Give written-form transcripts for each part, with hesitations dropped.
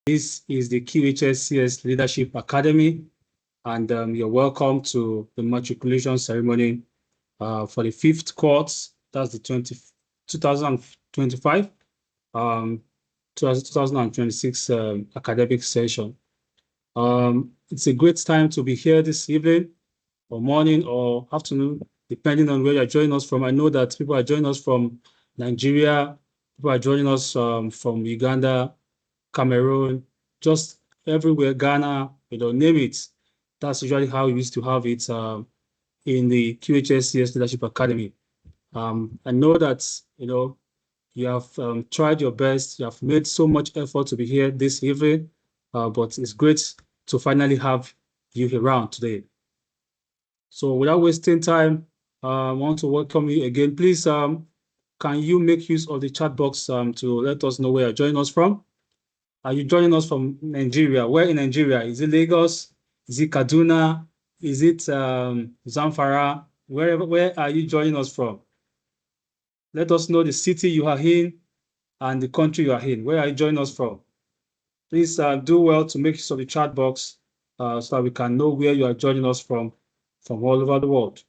This is the QHSES Leadership Academy, and you're welcome to the matriculation ceremony for the fifth course. That's the 2025, 2026 academic session. It's a great time to be here this evening, or morning, or afternoon, depending on where you're joining us from. I know that people are joining us from Nigeria, people are joining us from Uganda, Cameroon, just everywhere, Ghana, name it. That's usually how we used to have it in the QHSES Leadership Academy. I know that, you have tried your best. You have made so much effort to be here this evening, but it's great to finally have you around today. So without wasting time, I want to welcome you again. Please, can you make use of the chat box to let us know where you're joining us from? Are you joining us from Nigeria? Where in Nigeria? Is it Lagos? Is it Kaduna? Is it Zamfara? Where are you joining us from? Let us know the city you are in and the country you are in. Where are you joining us from? Please do well to make use of the chat box so that we can know where you are joining us from all over the world.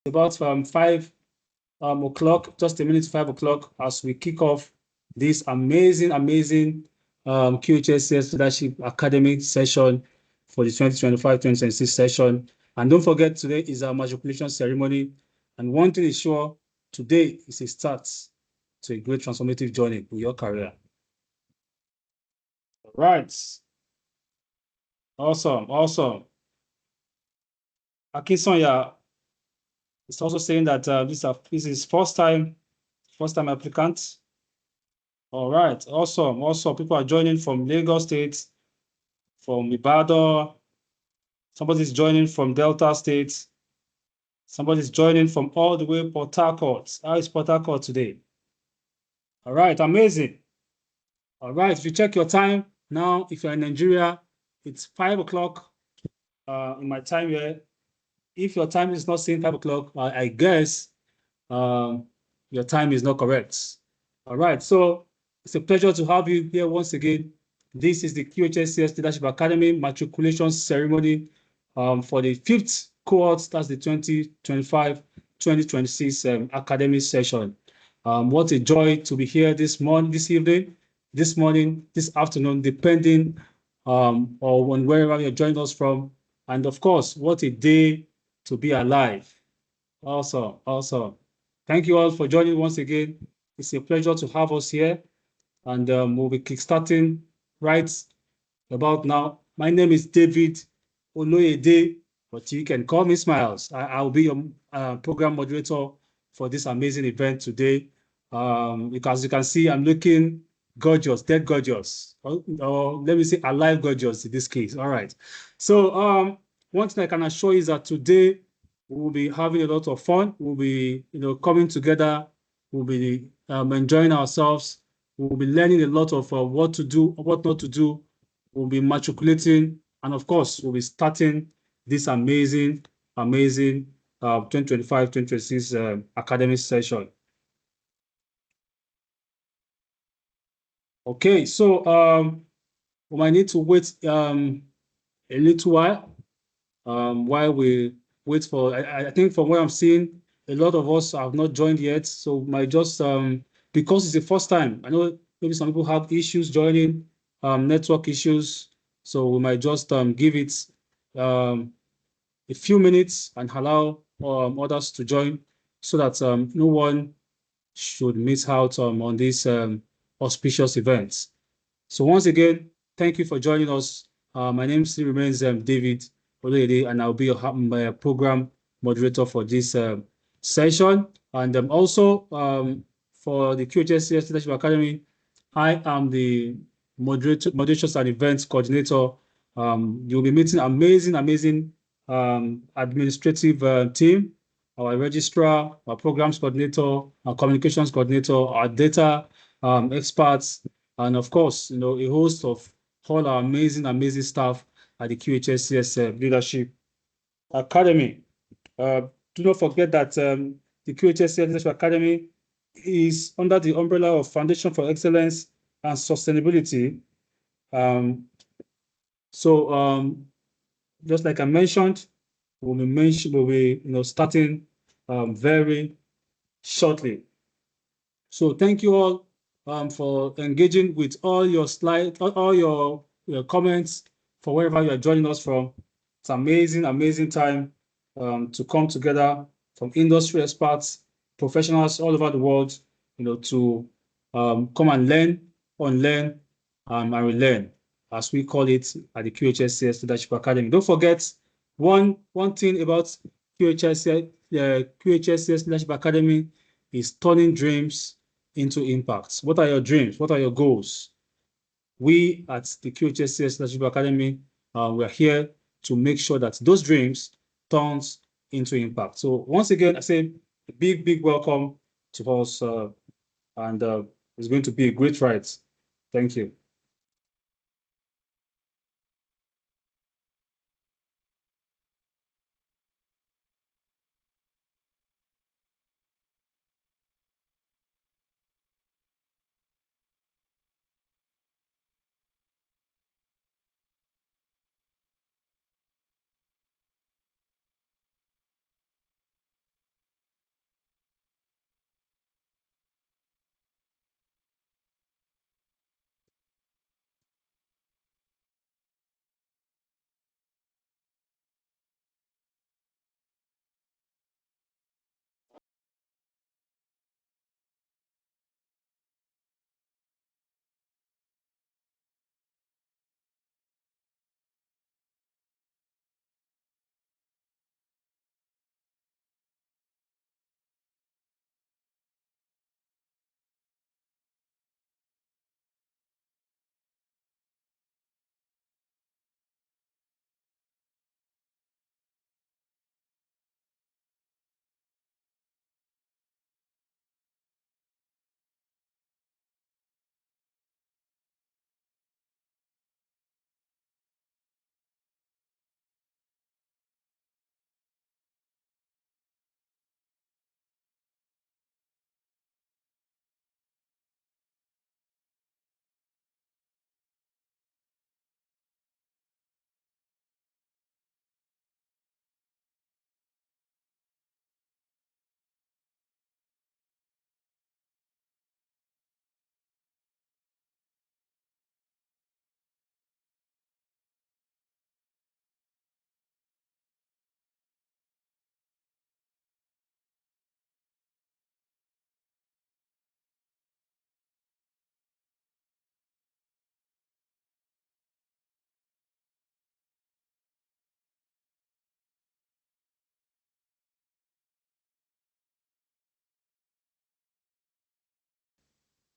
about 5 o'clock, just a minute to 5 o'clock, as we kick off this amazing QHSES Leadership Academy session for the 2025-2026 session. And don't forget, today is our matriculation ceremony. And one thing is sure, today is a start to a great transformative journey with your career. All right. Awesome. Akinsonya is also saying that this is first time applicant. All right, awesome. People are joining from Lagos State, from Ibadan. Somebody's joining from Delta State. Somebody's joining from all the way Port Harcourt. How is Port Harcourt today? All right, amazing. All right, if you check your time now, if you're in Nigeria, it's 5 o'clock in my time here. If your time is not saying 5 o'clock, I guess your time is not correct. All right, so it's a pleasure to have you here once again. This is the QHSES Leadership Academy matriculation ceremony for the 5th cohort. That's the 2025-2026 academic session. What a joy to be here this evening, this morning, this afternoon, depending or on wherever you're joining us from. And of course, what a day to be alive. Awesome. Thank you all for joining once again. It's a pleasure to have us here, and we'll be kickstarting right about now. My name is David Oloyede, but you can call me Smiles. I'll be your program moderator for this amazing event today. Because you can see, I'm looking gorgeous, dead gorgeous, or let me say alive gorgeous in this case. All right. So one thing I can assure you is that today we'll be having a lot of fun. We'll be, coming together. We'll be enjoying ourselves. We'll be learning a lot of what to do, what not to do. We'll be matriculating, and of course, we'll be starting this amazing 2025-2026 academic session. Okay, so we might need to wait a little while we wait for. I think from what I'm seeing, a lot of us have not joined yet, so we might just because it's the first time. I know maybe some people have issues joining, network issues, so we might just give it a few minutes and allow others to join, so that no one should miss out on this auspicious event. So once again, thank you for joining us. My name still remains David Olede, and I'll be your program moderator for this session. And also for the QHSES Leadership Academy, I am the moderations and events coordinator. You'll be meeting amazing administrative team, our registrar, our programs coordinator, our communications coordinator, our data experts, and of course, a host of all our amazing staff at the QHSES Leadership Academy. Do not forget that the QHSES Leadership Academy is under the umbrella of Foundation for Excellence and Sustainability. Just like I mentioned, we'll be starting very shortly. So thank you all for engaging with all your slides, all your comments for wherever you are joining us from. It's amazing time to come together from industry experts, professionals all over the world, to come and learn, unlearn, and relearn, as we call it at the QHSES Leadership Academy. Don't forget one thing about QHSES Leadership Academy is turning dreams into impacts. What are your dreams? What are your goals? We at the QHSES Leadership Academy, we are here to make sure that those dreams turns into impact. So once again, I say a big welcome to us, and it's going to be a great ride. Thank you.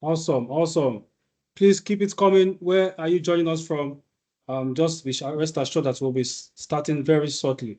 Awesome, awesome. Please keep it coming. Where are you joining us from? Just be rest assured that we'll be starting very shortly.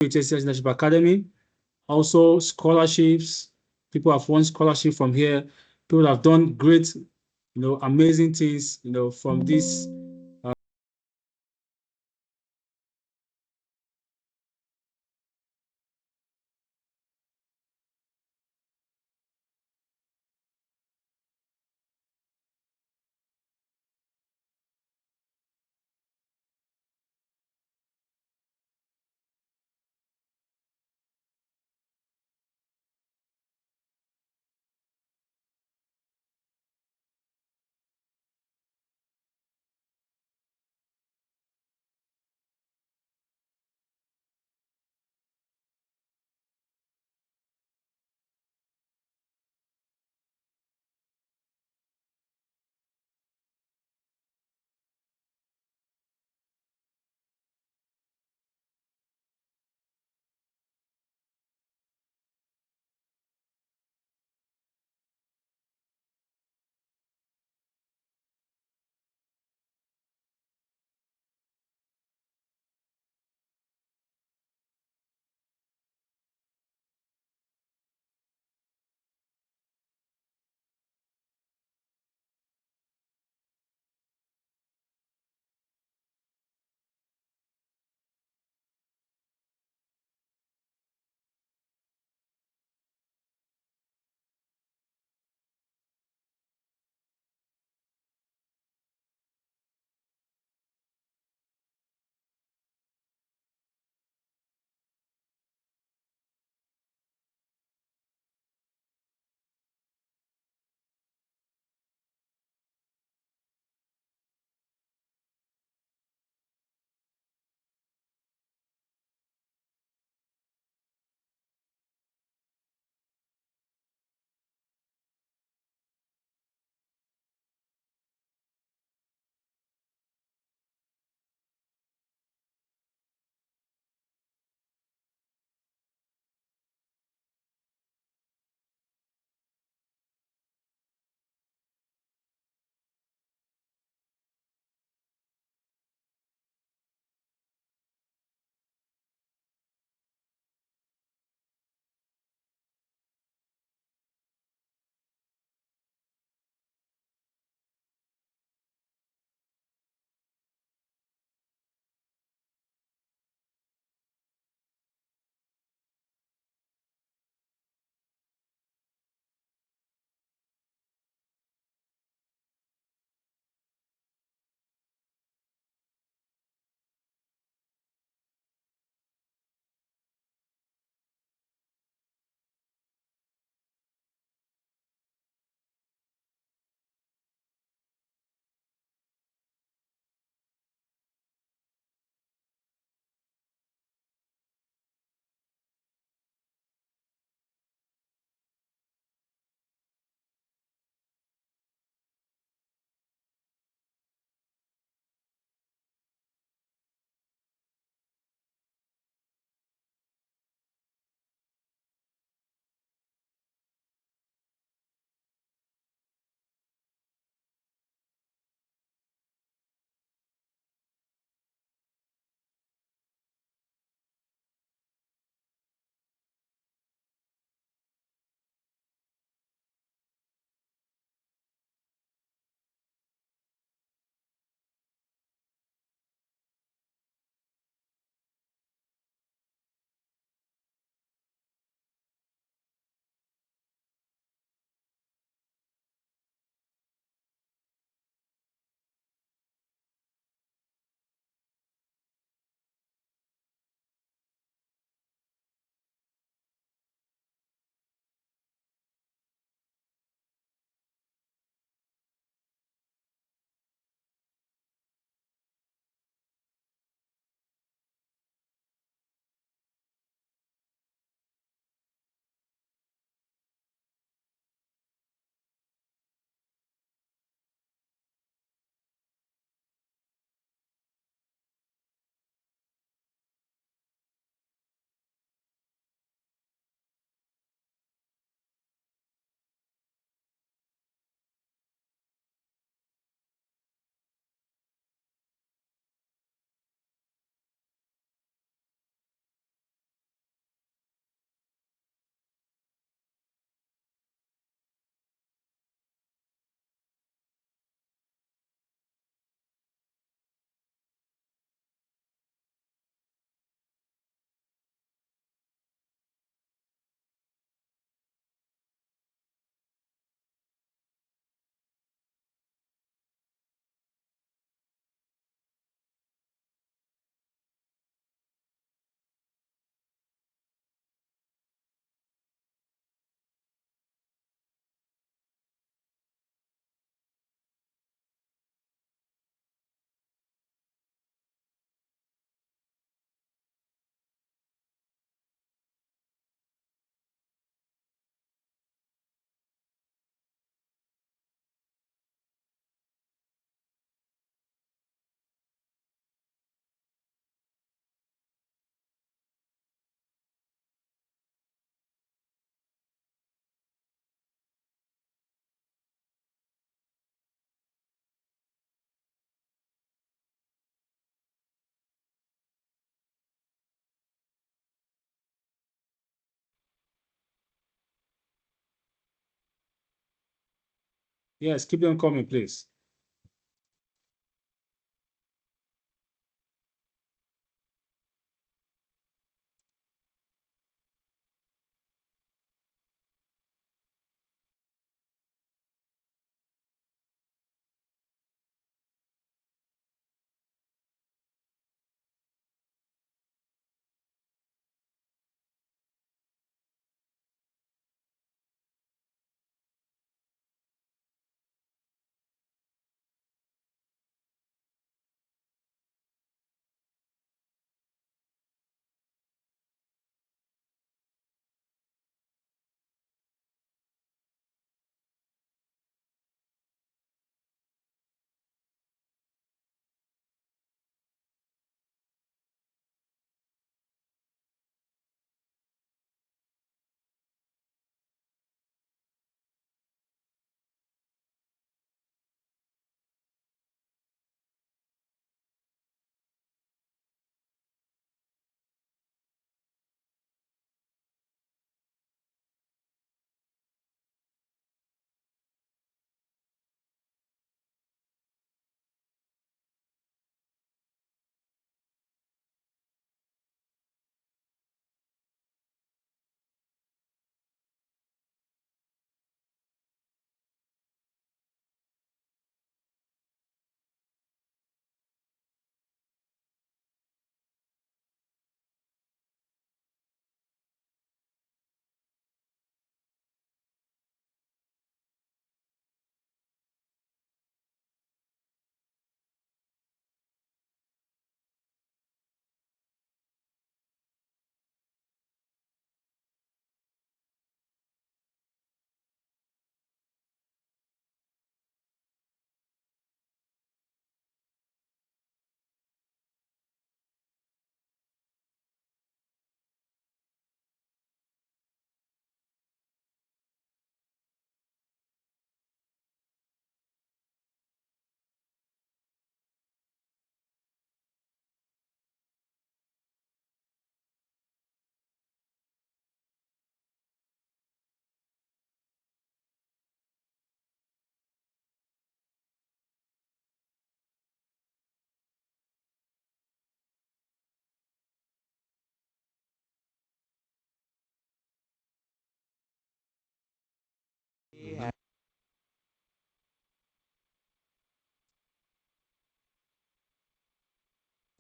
QHSES Leadership Academy. Also scholarships. People have won scholarship from here. People have done great, amazing things, from this Yes, keep them coming, please.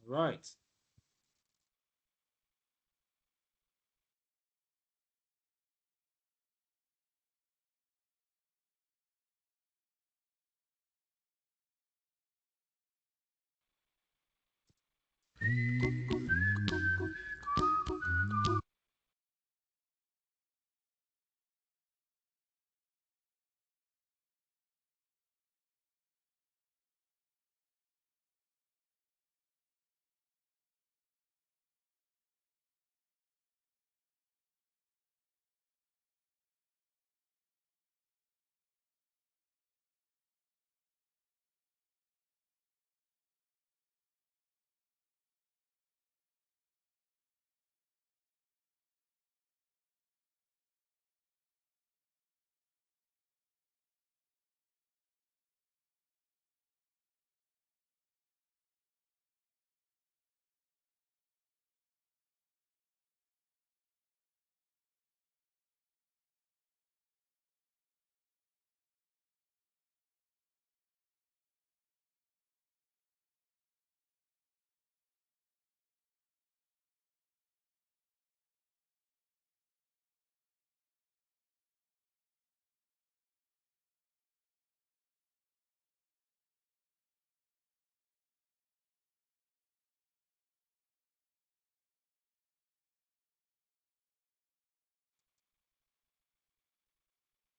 Right.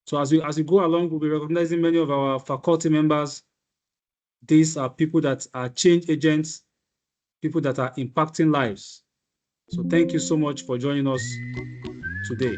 So as we go along, we'll be recognizing many of our faculty members. These are people that are change agents, people that are impacting lives. So thank you so much for joining us today.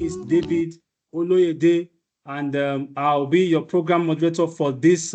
Is David Oloyede, and I'll be your program moderator for this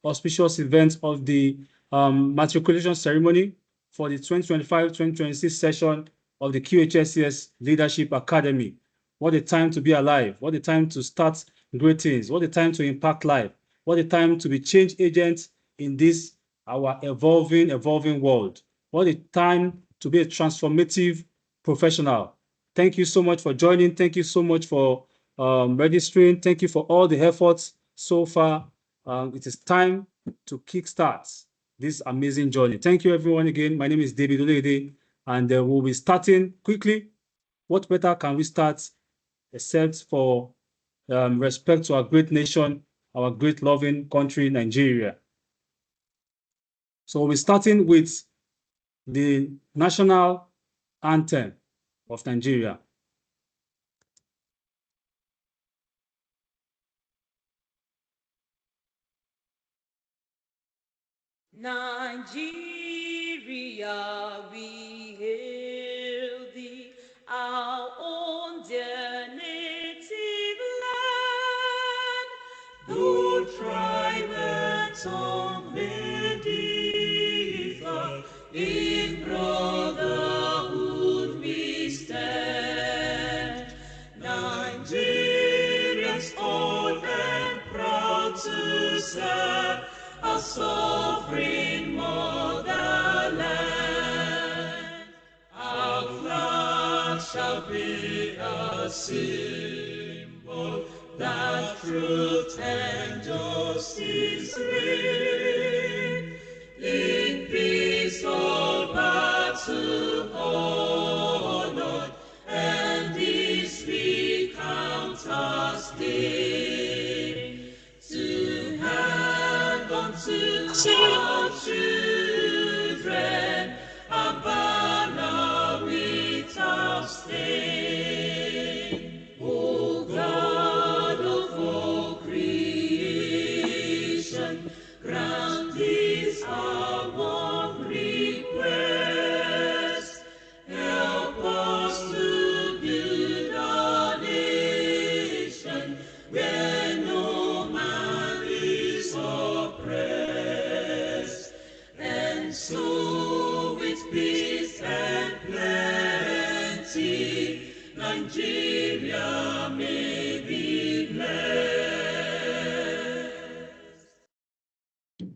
auspicious event of the matriculation ceremony for the 2025-2026 session of the QHSES Leadership Academy. What a time to be alive. What a time to start great things. What a time to impact life. What a time to be change agents in this, our evolving world. What a time to be a transformative professional. Thank you so much for joining. Thank you so much for registering. Thank you for all the efforts so far. It is time to kickstart this amazing journey. Thank you, everyone, again. My name is David Olede, and we'll be starting quickly. What better can we start except for respect to our great nation, our great loving country, Nigeria. So we'll be starting with the national anthem of Nigeria. Nigeria, we hail thee, our own dear native land. Though tribe and tongue may differ, in brotherhood we stand. Nigerians old and proud to serve our sovereign motherland. Our flag shall be a symbol that truth and justice reign. In peace all battle honored, and this we count as gain. To hand unto our children a banner without stain. O God of all creation, grant this our one request. Help us to build a nation where no man is oppressed, and so with peace and plenty Nigeria may be blessed.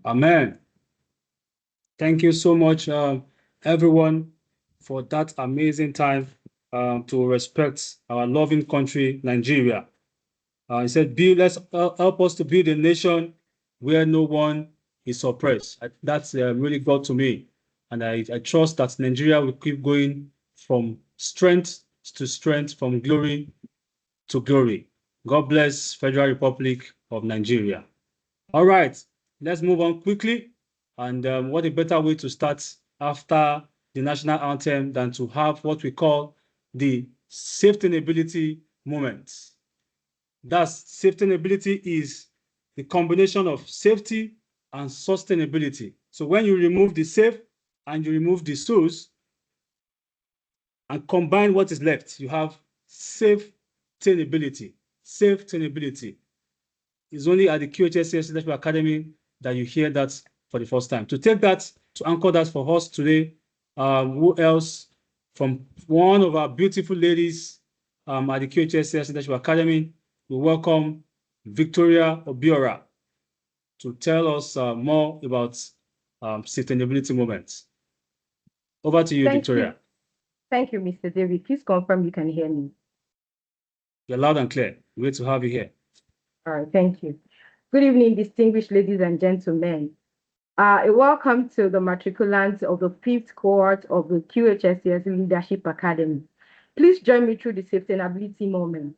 Amen. Thank you so much, everyone, for that amazing time to respect our loving country, Nigeria. He said, let's help us to build a nation where no one is oppressed. That's really got to me. And I trust that Nigeria will keep going from strength to strength, from glory to glory. God bless Federal Republic of Nigeria. All right, let's move on quickly. And what a better way to start after the national anthem than to have what we call the sustainability moment. Thus, sustainability is the combination of safety and sustainability. So when you remove the safe and you remove the source and combine what is left, you have sustainability. Sustainability. It's only at the QHSES Leadership Academy that you hear that for the first time. To take that, to anchor that for us today, who else from one of our beautiful ladies at the QHSES Leadership Academy, we welcome Victoria Obiora to tell us more about sustainability movements. Over to you, Thank you. Victoria. Thank you, Mr. David. Please confirm you can hear me. You're loud and clear. Great to have you here. All right, thank you. Good evening, distinguished ladies and gentlemen. A welcome to the matriculants of the fifth cohort of the QHSES Leadership Academy. Please join me through the sustainability moment.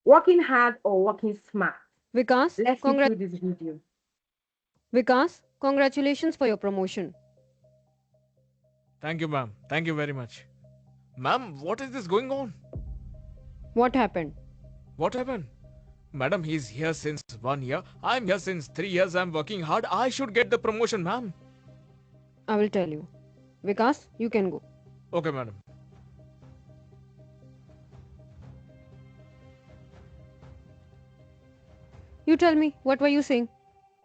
Working hard or working smart? Vikas, Let's see congra- through this video. Vikas, congratulations for your promotion. Thank you, ma'am. Thank you very much. Ma'am, what is this going on? What happened? What happened? Madam, he's here since 1 year. I'm here since 3 years. I'm working hard. I should get the promotion, ma'am. I will tell you. Vikas, you can go. Okay, madam. You tell me, what were you saying?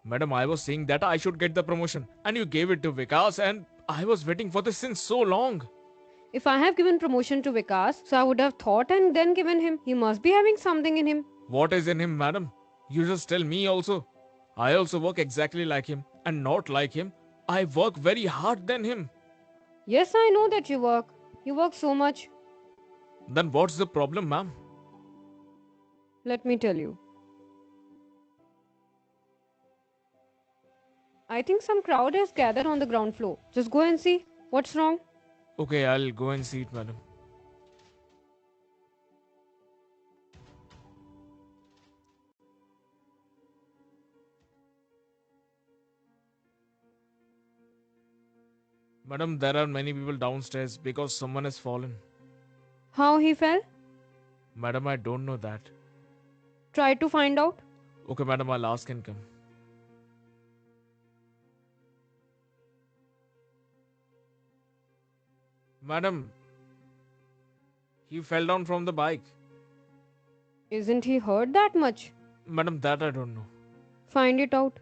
Madam, I was saying that I should get the promotion. And you gave it to Vikas and I was waiting for this since so long. If I have given promotion to Vikas, so I would have thought and then given him. He must be having something in him. What is in him, madam? You just tell me also. I also work exactly like him. And not like him. I work very hard than him. Yes, I know that you work. You work so much. Then what's the problem, ma'am? Let me tell you. I think some crowd has gathered on the ground floor. Just go and see. What's wrong? Okay, I'll go and see it, madam. Madam, there are many people downstairs because someone has fallen. How he fell? Madam, I don't know that. Try to find out. Okay, madam, I'll ask and come. Madam, he fell down from the bike. Isn't he hurt that much? Madam, that I don't know. Find it out.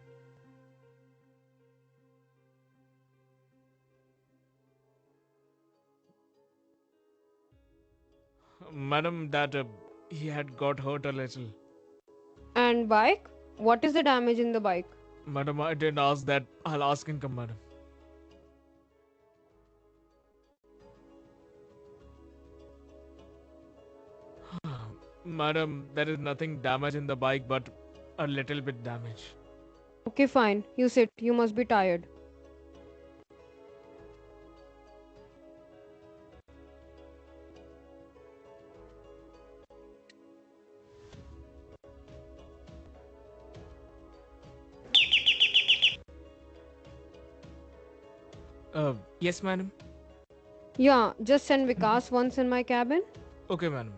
Madam, that he had got hurt a little. And bike? What is the damage in the bike? Madam, I didn't ask that. I'll ask and come, madam. Madam, there is nothing damage in the bike, but a little bit damage. Okay, fine. You sit. You must be tired. Yes, madam. Yeah, just send Vikas once in my cabin. Okay, madam.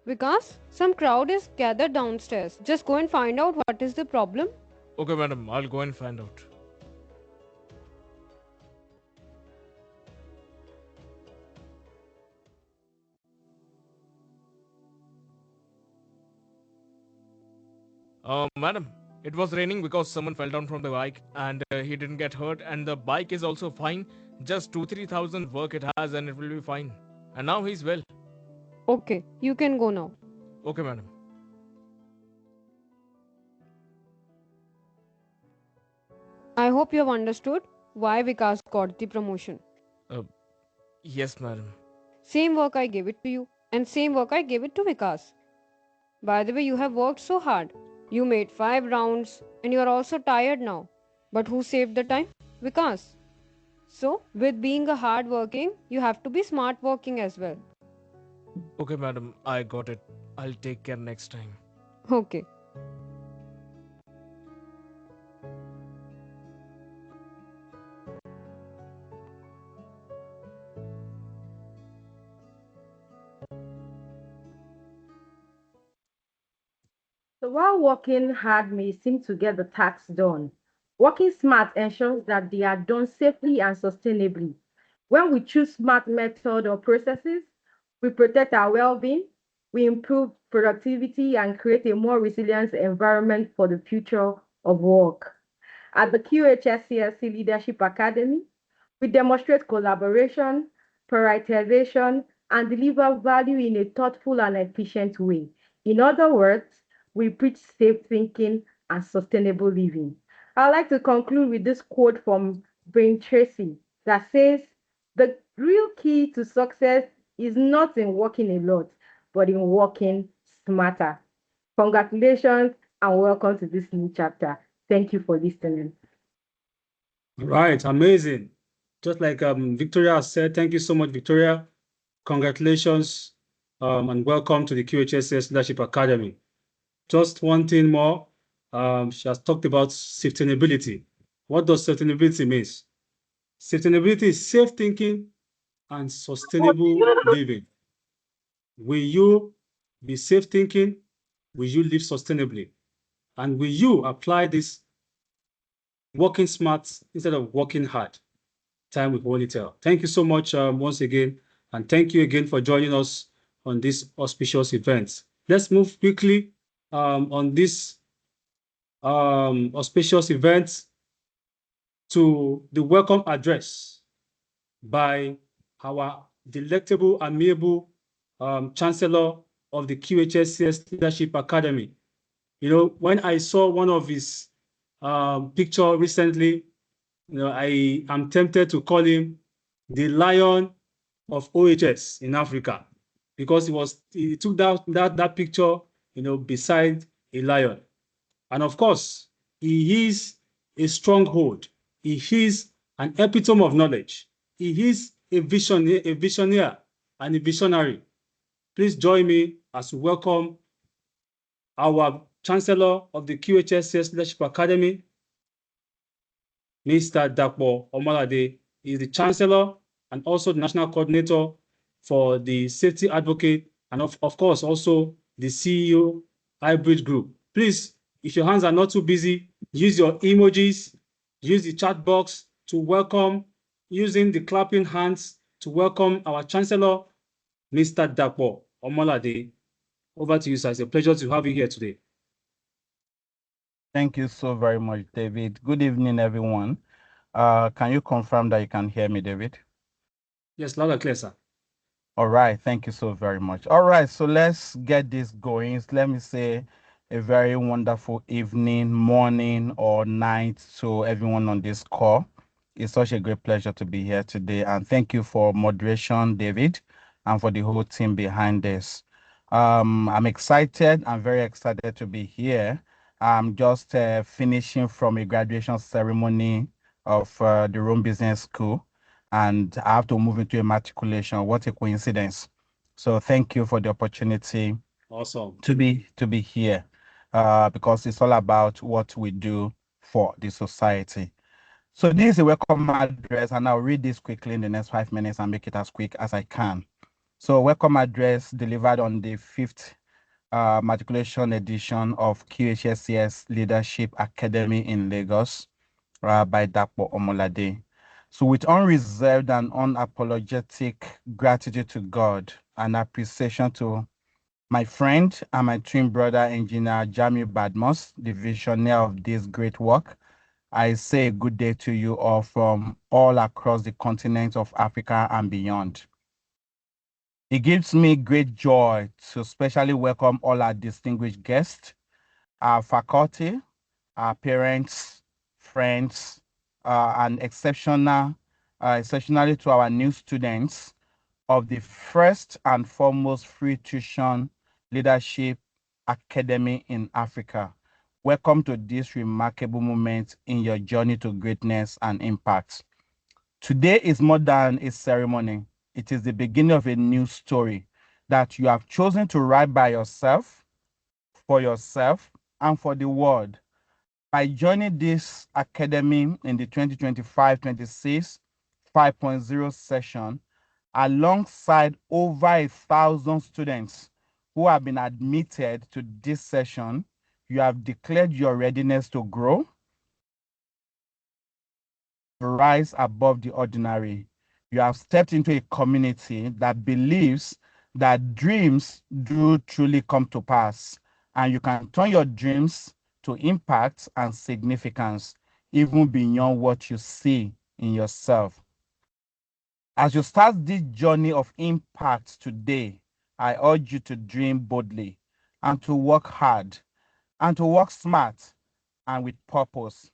Vikas, some crowd is gathered downstairs. Just go and find out what is the problem. Okay, madam, I'll go and find out. Madam, it was raining because someone fell down from the bike and he didn't get hurt, and the bike is also fine. Just 2-3 thousand work it has, and it will be fine. And now he's well. Okay, you can go now. Okay, madam. I hope you have understood why Vikas got the promotion. Uh, yes, madam. Same work I gave it to you, and same work I gave it to Vikas. By the way, you have worked so hard. You made 5 rounds, and you are also tired now. But who saved the time? Vikas. So, with being a hard working, you have to be smart working as well. Okay, madam, I got it. I'll take care next time. Okay. So while working hard may seem to get the tasks done, working smart ensures that they are done safely and sustainably. When we choose smart method or processes, we protect our well-being, we improve productivity and create a more resilient environment for the future of work. At the QHSES Leadership Academy, we demonstrate collaboration, prioritization, and deliver value in a thoughtful and efficient way. In other words, we preach safe thinking and sustainable living. I'd like to conclude with this quote from Brain Tracy that says, the real key to success is not in working a lot, but in working smarter. Congratulations and welcome to this new chapter. Thank you for listening. Right, amazing. Just like Victoria said, thank you so much, Victoria. Congratulations and welcome to the QHSES Leadership Academy. Just one thing more, she has talked about sustainability. What does sustainability mean? Sustainability is safe thinking and sustainable living. Will you be safe thinking? Will you live sustainably? And will you apply this working smart instead of working hard? Time will only tell. Thank you so much once again. And thank you again for joining us on this auspicious event. Let's move quickly on this auspicious event to the welcome address by our delectable, amiable Chancellor of the QHSES Leadership Academy. You know, when I saw one of his picture recently, you know, I am tempted to call him the Lion of OHS in Africa, because he took that picture, you know, beside a lion. And of course, he is a stronghold. He is an epitome of knowledge. He is a visionaire and a visionary. Please join me as we welcome our Chancellor of the QHSES Leadership Academy, Mr. Dapo Omalade. He is the Chancellor and also the National Coordinator for the Safety Advocate, and of course also the CEO Hybrid Group. Please, if your hands are not too busy, use your emojis, use the chat box to welcome, using the clapping hands to welcome our Chancellor, Mr. Dapo Omalade. Over to you, sir. It's a pleasure to have you here today. Thank you so very much, David. Good evening, everyone. Can you confirm that you can hear me, David? Yes, loud and clear, sir. All right, thank you so very much. All right, so let's get this going. Let me say a very wonderful evening, morning, or night to everyone on this call. It's such a great pleasure to be here today. And thank you for moderation, David, and for the whole team behind this. I'm excited. I'm very excited to be here. I'm just finishing from a graduation ceremony of the Rome Business School, and I have to move into a matriculation. What a coincidence. So thank you for the opportunity Awesome. to be here, because it's all about what we do for the society. So this is a welcome address, and I'll read this quickly in the next 5 minutes and make it as quick as I can. So welcome address delivered on the 5th matriculation edition of QHSES Leadership Academy in Lagos by Dapo Omolade. So with unreserved and unapologetic gratitude to God and appreciation to my friend and my twin brother, Engineer Jami Badmos, the visionary of this great work, I say good day to you all from all across the continent of Africa and beyond. It gives me great joy to specially welcome all our distinguished guests, our faculty, our parents, friends, and exceptionally to our new students of the first and foremost free tuition leadership academy in Africa. Welcome to this remarkable moment in your journey to greatness and impact. Today is more than a ceremony. It is the beginning of a new story that you have chosen to write by yourself, for yourself, and for the world. By joining this academy in the 2025-26 5.0 session, alongside over 1,000 students who have been admitted to this session, you have declared your readiness to grow, rise above the ordinary. You have stepped into a community that believes that dreams do truly come to pass, and you can turn your dreams to impact and significance, even beyond what you see in yourself. As you start this journey of impact today, I urge you to dream boldly and to work hard and to work smart and with purpose.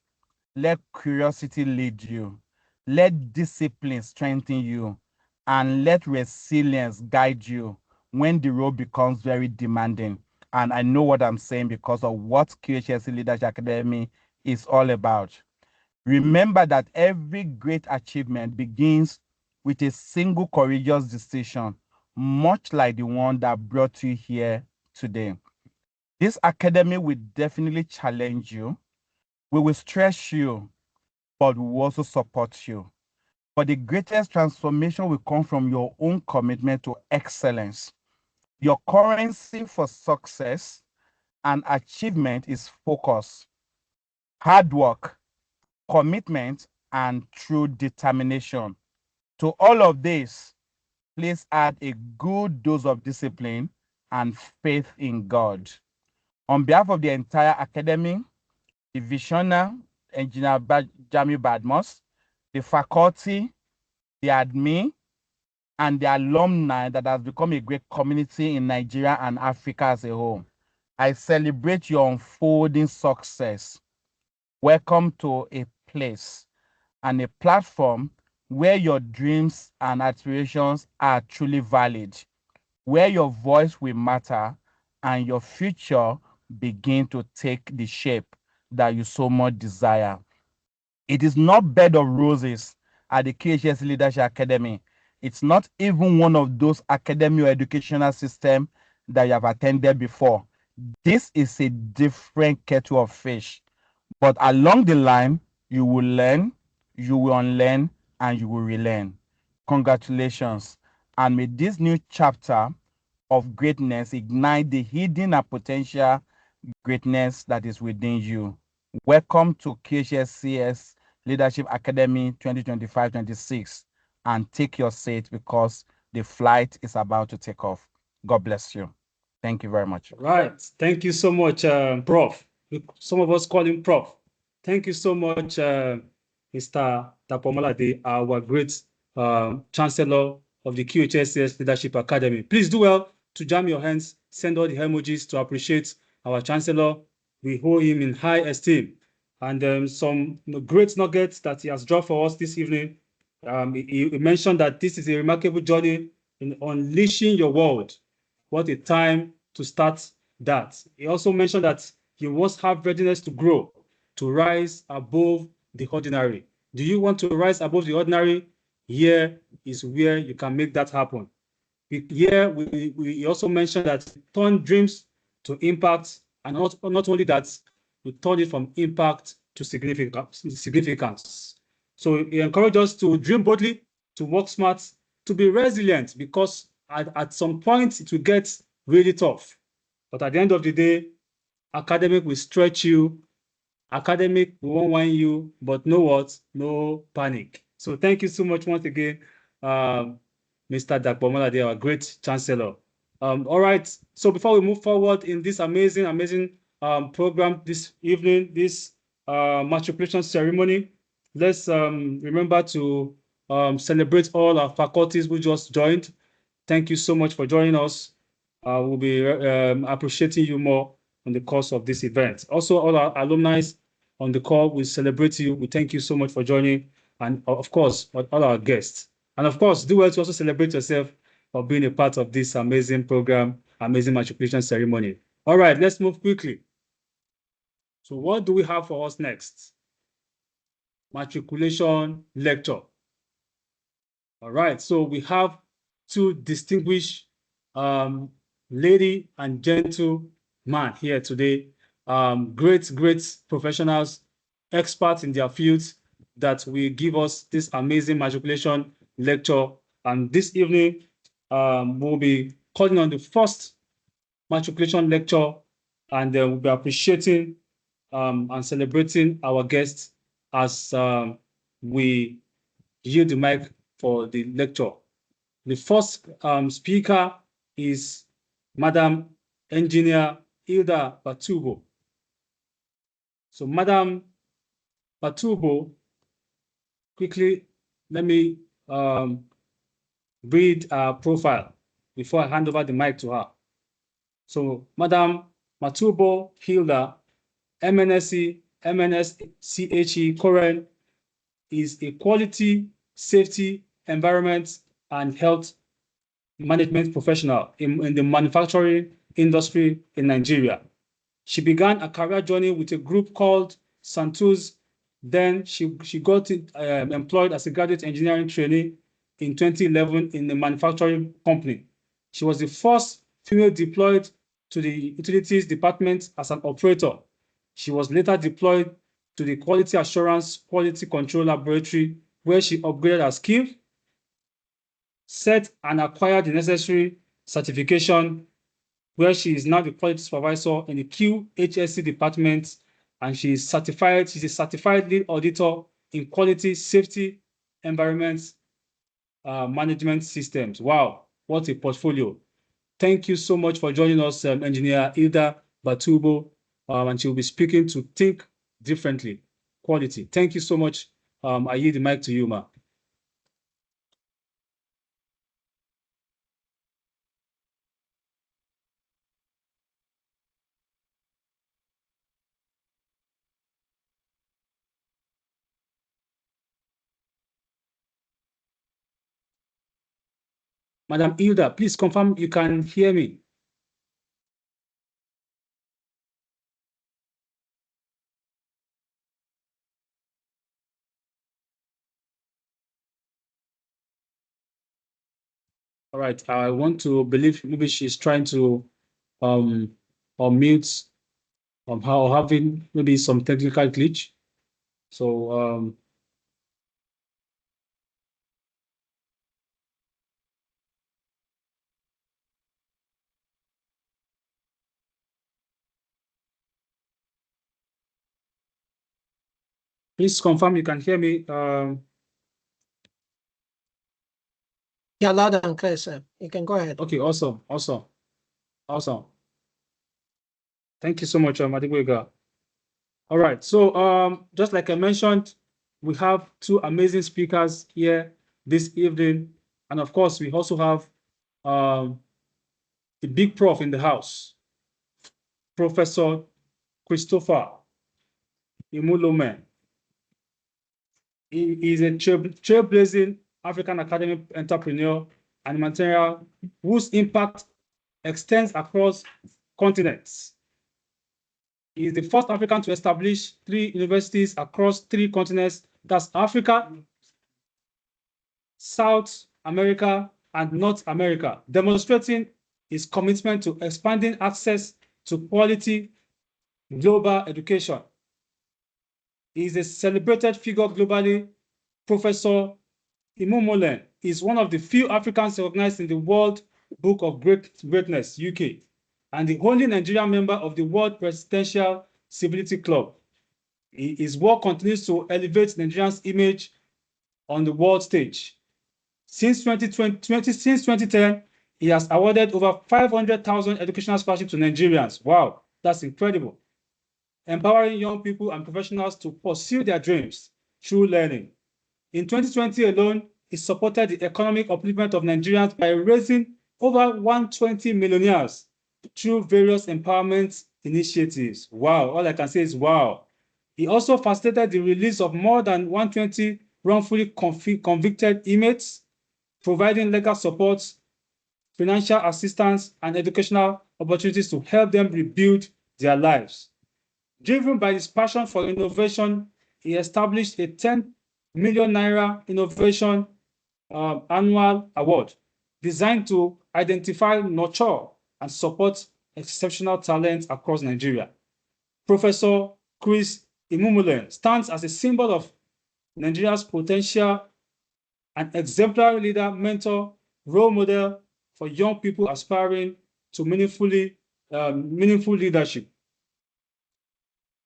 Let curiosity lead you. Let discipline strengthen you. And let resilience guide you when the road becomes very demanding. And I know what I'm saying because of what QHSE Leadership Academy is all about. Remember that every great achievement begins with a single courageous decision, much like the one that brought you here today. This academy will definitely challenge you. We will stress you, but we will also support you. But the greatest transformation will come from your own commitment to excellence. Your currency for success and achievement is focus, hard work, commitment, and true determination. To all of this, please add a good dose of discipline and faith in God. On behalf of the entire academy, the visionary, Engineer Jami Badmos, the faculty, the admin, and the alumni that has become a great community in Nigeria and Africa as a whole, I celebrate your unfolding success. Welcome to a place and a platform where your dreams and aspirations are truly valid, where your voice will matter and your future begin to take the shape that you so much desire. It is not bed of roses at the QHS Leadership Academy. It's not even one of those academic or educational systems that you have attended before. This is a different kettle of fish. But along the line, you will learn, you will unlearn, and you will relearn. Congratulations. And may this new chapter of greatness ignite the hidden and potential greatness that is within you. Welcome to QHSES Leadership Academy 2025-26, and take your seat because the flight is about to take off. God bless you. Thank you very much. Right. Thank you so much, Prof. Some of us call him Prof. Thank you so much, Mr. Tapomolade, our great Chancellor of the QHSES Leadership Academy. Please do well to jam your hands, send all the emojis to appreciate our Chancellor. We hold him in high esteem. And some great nuggets that he has dropped for us this evening. He mentioned that this is a remarkable journey in unleashing your world. What a time to start that. He also mentioned that you must have readiness to grow, to rise above the ordinary. Do you want to rise above the ordinary? Here is where you can make that happen. We also mentioned that turn dreams to impact, and not only that, you turn it from impact to significance. So he encouraged us to dream boldly, to work smart, to be resilient, because at some point it will get really tough. But at the end of the day, academic will stretch you, academic won't whine you, but know what? No panic. So thank you so much once again, Mr. Dakbomolade, our great chancellor. All right. So before we move forward in this amazing program this evening, this matriculation ceremony, let's remember to celebrate all our faculties who just joined. Thank you so much for joining us. We'll be appreciating you more on the course of this event. Also, all our alumni on the call, we celebrate you. We thank you so much for joining. And of course, all our guests. And of course, do well to also celebrate yourself for being a part of this amazing program, amazing matriculation ceremony. All right, let's move quickly. So what do we have for us next? Matriculation lecture. All right, so we have two distinguished lady and gentleman here today. Great professionals, experts in their fields that will give us this amazing matriculation lecture. And this evening, we'll be calling on the first matriculation lecture, and we'll be appreciating and celebrating our guests as we yield the mic for the lecture. The first speaker is Madam Engineer Hilda Batubo. So, Madam Batubo, quickly, let me read her profile before I hand over the mic to her. So, Madam Matubo Hilda, MNSC, MNSCHE current is a quality, safety, environment, and health management professional in the manufacturing industry in Nigeria. She began a career journey with a group called Santus. Then she got employed as a graduate engineering trainee in 2011 in a manufacturing company. She was the first female deployed to the utilities department as an operator. She was later deployed to the quality assurance quality control laboratory, where she upgraded her skill, set and acquired the necessary certification, where she is now the quality supervisor in the QHSES department, and she is certified. She's a certified lead auditor in quality, safety, environment management systems. Wow, what a portfolio! Thank you so much for joining us, Engineer Hilda Batubo, and she'll be speaking to Think Differently Quality. Thank you so much. I yield the mic to you, ma. Madam Hilda, please confirm you can hear me. All right, I want to believe maybe she's trying to unmute how having maybe some technical glitch. So please confirm you can hear me. Yeah, loud and clear, sir. You can go ahead. Okay, awesome. Thank you so much, Madigwega. All right, so just like I mentioned, we have two amazing speakers here this evening, and of course, we also have the big prof in the house, Professor Christopher Imulome. He is a trailblazing African academic entrepreneur and humanitarian whose impact extends across continents. He is the first African to establish 3 universities across 3 continents, that's Africa, South America, and North America, demonstrating his commitment to expanding access to quality global education. He is a celebrated figure globally. Professor Imumole is one of the few Africans recognized in the World Book of Greatness, UK, and the only Nigerian member of the World Presidential Civility Club. His work continues to elevate Nigeria's image on the world stage. Since 2010, he has awarded over 500,000 educational scholarships to Nigerians. Wow, that's incredible. Empowering young people and professionals to pursue their dreams through learning. In 2020 alone, he supported the economic upliftment of Nigerians by raising over 120 millionaires through various empowerment initiatives. Wow, all I can say is wow. He also facilitated the release of more than 120 wrongfully convicted inmates, providing legal support, financial assistance, and educational opportunities to help them rebuild their lives. Driven by his passion for innovation, he established a 10 million naira innovation annual award designed to identify, nurture, and support exceptional talent across Nigeria. Professor Chris Imumule stands as a symbol of Nigeria's potential, an exemplary leader, mentor, role model for young people aspiring to meaningful leadership.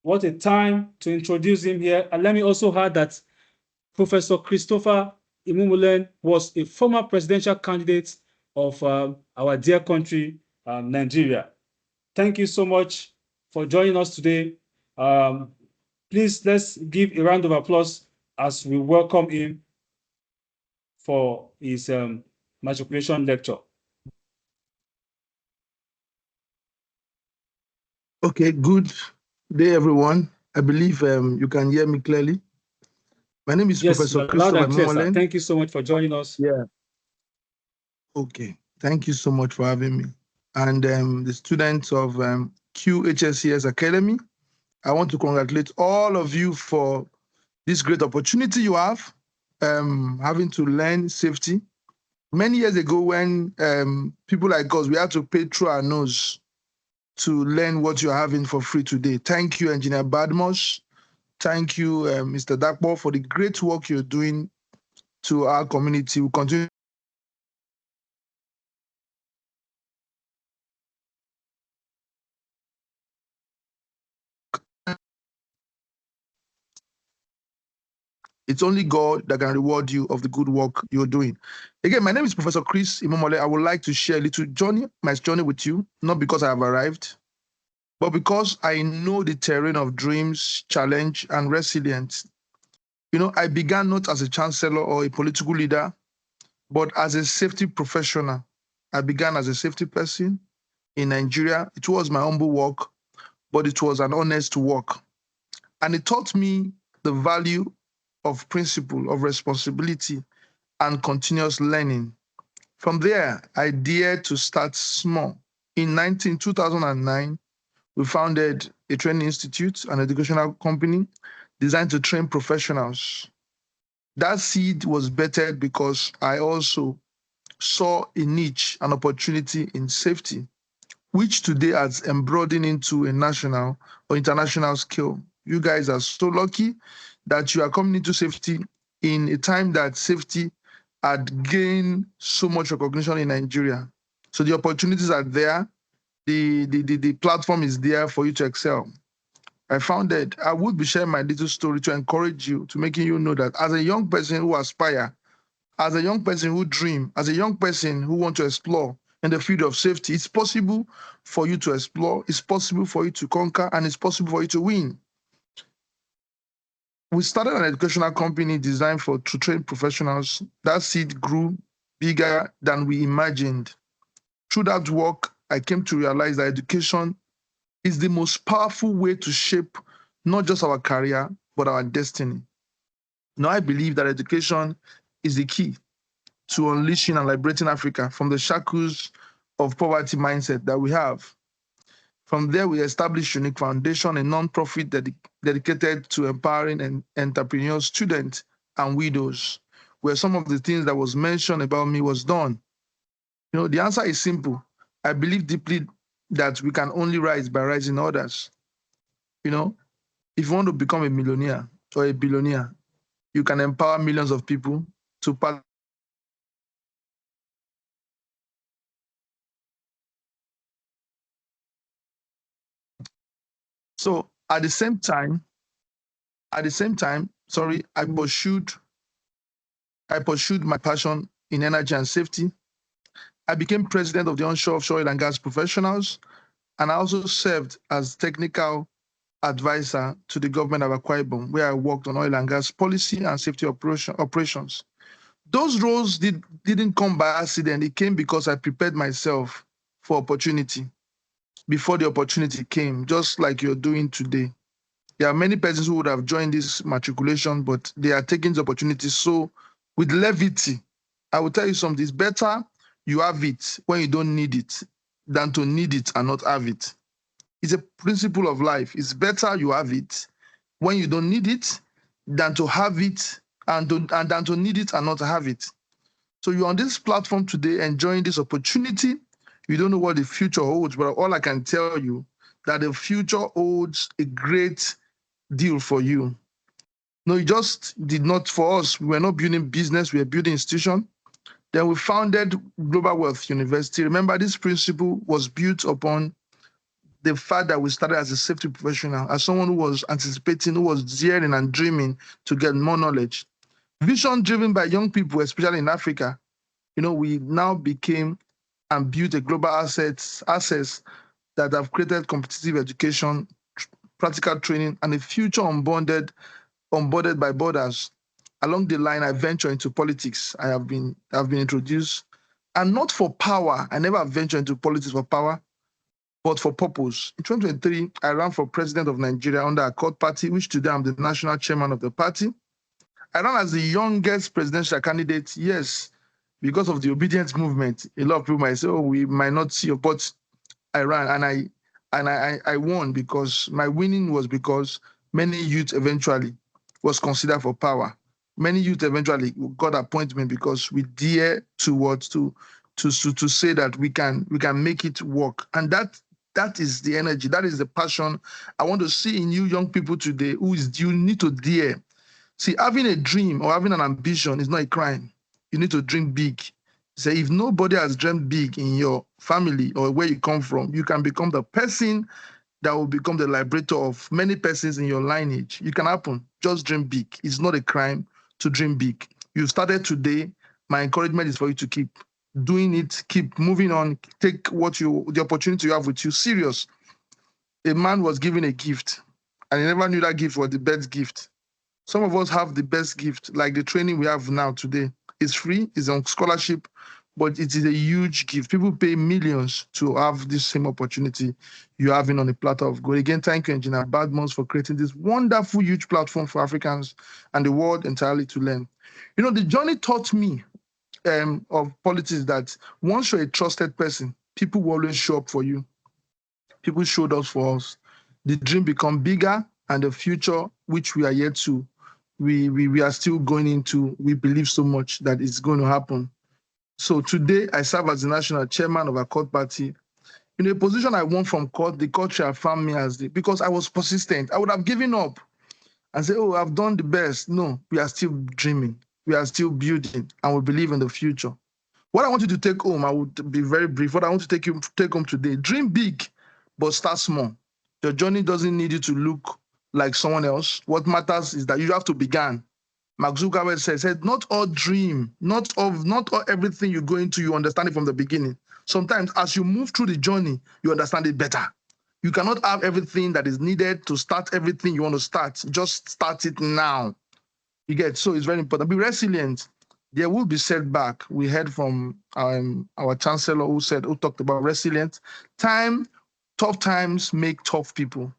What a time to introduce him here. And let me also add that Professor Christopher Imumulen was a former presidential candidate of our dear country, Nigeria. Thank you so much for joining us today. Please, let's give a round of applause as we welcome him for his matriculation lecture. Okay, good day, everyone. I believe you can hear me clearly. My name is Yes, Professor you're loud Christopher and clear, sir. Momolen. Thank you so much for joining us. Yeah. Okay. Thank you so much for having me. And the students of QHSES Academy, I want to congratulate all of you for this great opportunity you have, having to learn safety. Many years ago, when people like us, we had to pay through our nose to learn what you're having for free today. Thank you, Engineer Badmos. Thank you, Mr. Dakpo, for the great work you're doing to our community. We continue. It's only God that can reward you of the good work you're doing. Again, my name is Professor Chris Imomole. I would like to share a little my journey with you, not because I have arrived, but because I know the terrain of dreams, challenge, and resilience. You know, I began not as a chancellor or a political leader, but as a safety professional. I began as a safety person in Nigeria. It was my humble work, but it was an honest work. And it taught me the value of principle, of responsibility, and continuous learning. From there, I dared to start small. In 2009, we founded a training institute, an educational company designed to train professionals. That seed was bettered because I also saw a niche, an opportunity in safety, which today has embroidered into a national or international scale. You guys are so lucky that you are coming into safety in a time that safety had gained so much recognition in Nigeria. So the opportunities are there. The platform is there for you to excel. I found that I would be sharing my little story to encourage you, to making you know that as a young person who aspire, as a young person who dream, as a young person who want to explore in the field of safety, it's possible for you to explore, it's possible for you to conquer, and it's possible for you to win. We started an educational company designed to train professionals. That seed grew bigger than we imagined. Through that work, I came to realize that education is the most powerful way to shape not just our career, but our destiny. Now, I believe that education is the key to unleashing and liberating Africa from the shackles of poverty mindset that we have. From there, we established Unique Foundation, a non-profit dedicated to empowering entrepreneurs, students, and widows, where some of the things that was mentioned about me was done. You know, the answer is simple. I believe deeply that we can only rise by rising others. You know, if you want to become a millionaire or a billionaire, you can empower millions of people to part. So sorry, I pursued my passion in energy and safety. I became president of the onshore offshore oil and gas professionals, and I also served as technical advisor to the government of Akwa Ibom, where I worked on oil and gas policy and safety operations. Those roles didn't come by accident. It came because I prepared myself for opportunity before the opportunity came, just like you're doing today. There are many persons who would have joined this matriculation, but they are taking the opportunity. So with levity, I will tell you something. It's better you have it when you don't need it than to need it and not have it. It's a principle of life. It's better you have it when you don't need it than to have it and than to need it and not have it. So you're on this platform today enjoying this opportunity. You don't know what the future holds, but all I can tell you that the future holds a great deal for you. No, it just did not for us. We were not building business, we were building institution. Then we founded Global Wealth University. Remember, this principle was built upon the fact that we started as a safety professional, as someone who was anticipating, who was daring and dreaming to get more knowledge. Vision driven by young people, especially in Africa. You know, we now became and built a global assets that have created competitive education, practical training, and a future unbounded by borders. Along the line, I venture into politics. I've been introduced And not for power. I never ventured into politics for power, but for purpose. In 2023, I ran for president of Nigeria under a Accord Party, which today I'm the national chairman of the party. I ran as the youngest presidential candidate, yes, because of the obedience movement. A lot of people might say, oh, we might not see you, but I ran and I won because my winning was because many youth eventually was considered for power. Many youth eventually got appointment because we dare to say that we can make it work. And that is the energy, that is the passion I want to see in you young people today. You need to dare. See, having a dream or having an ambition is not a crime. You need to dream big. Say, if nobody has dreamed big in your family or where you come from, you can become the person that will become the liberator of many persons in your lineage. It can happen. Just dream big. It's not a crime to dream big. You started today. My encouragement is for you to keep doing it, keep moving on, take the opportunity you have with you serious. A man was given a gift, and he never knew that gift was the best gift. Some of us have the best gift, like the training we have now today. It's free, it's on scholarship, but it is a huge gift. People pay millions to have this same opportunity you're having on a platter of gold. Again, thank you, Engineer Badmos, for creating this wonderful, huge platform for Africans and the world entirely to learn. You know, the journey taught me of politics that once you're a trusted person, people will always show up for you. People showed up for us. The dream become bigger, and the future, which we are yet to, we are still going into, we believe so much that it's going to happen. So today, I serve as the national chairman of our court party. In a position I won from court, the court shall affirm me because I was persistent. I would have given up and say, oh, I've done the best. No, we are still dreaming. We are still building, and we believe in the future. What I want you to take home, I would be very brief. What I want to take home today, dream big, but start small. Your journey doesn't need you to look like someone else. What matters is that you have to begin. Mark Zuckerberg said, not all dream, not all everything you go into, you understand it from the beginning. Sometimes as you move through the journey, you understand it better. You cannot have everything that is needed to start everything you want to start. Just start it now. You get, so it's very important. Be resilient. There will be setback. We heard from our chancellor who talked about resilience. Tough times make tough people.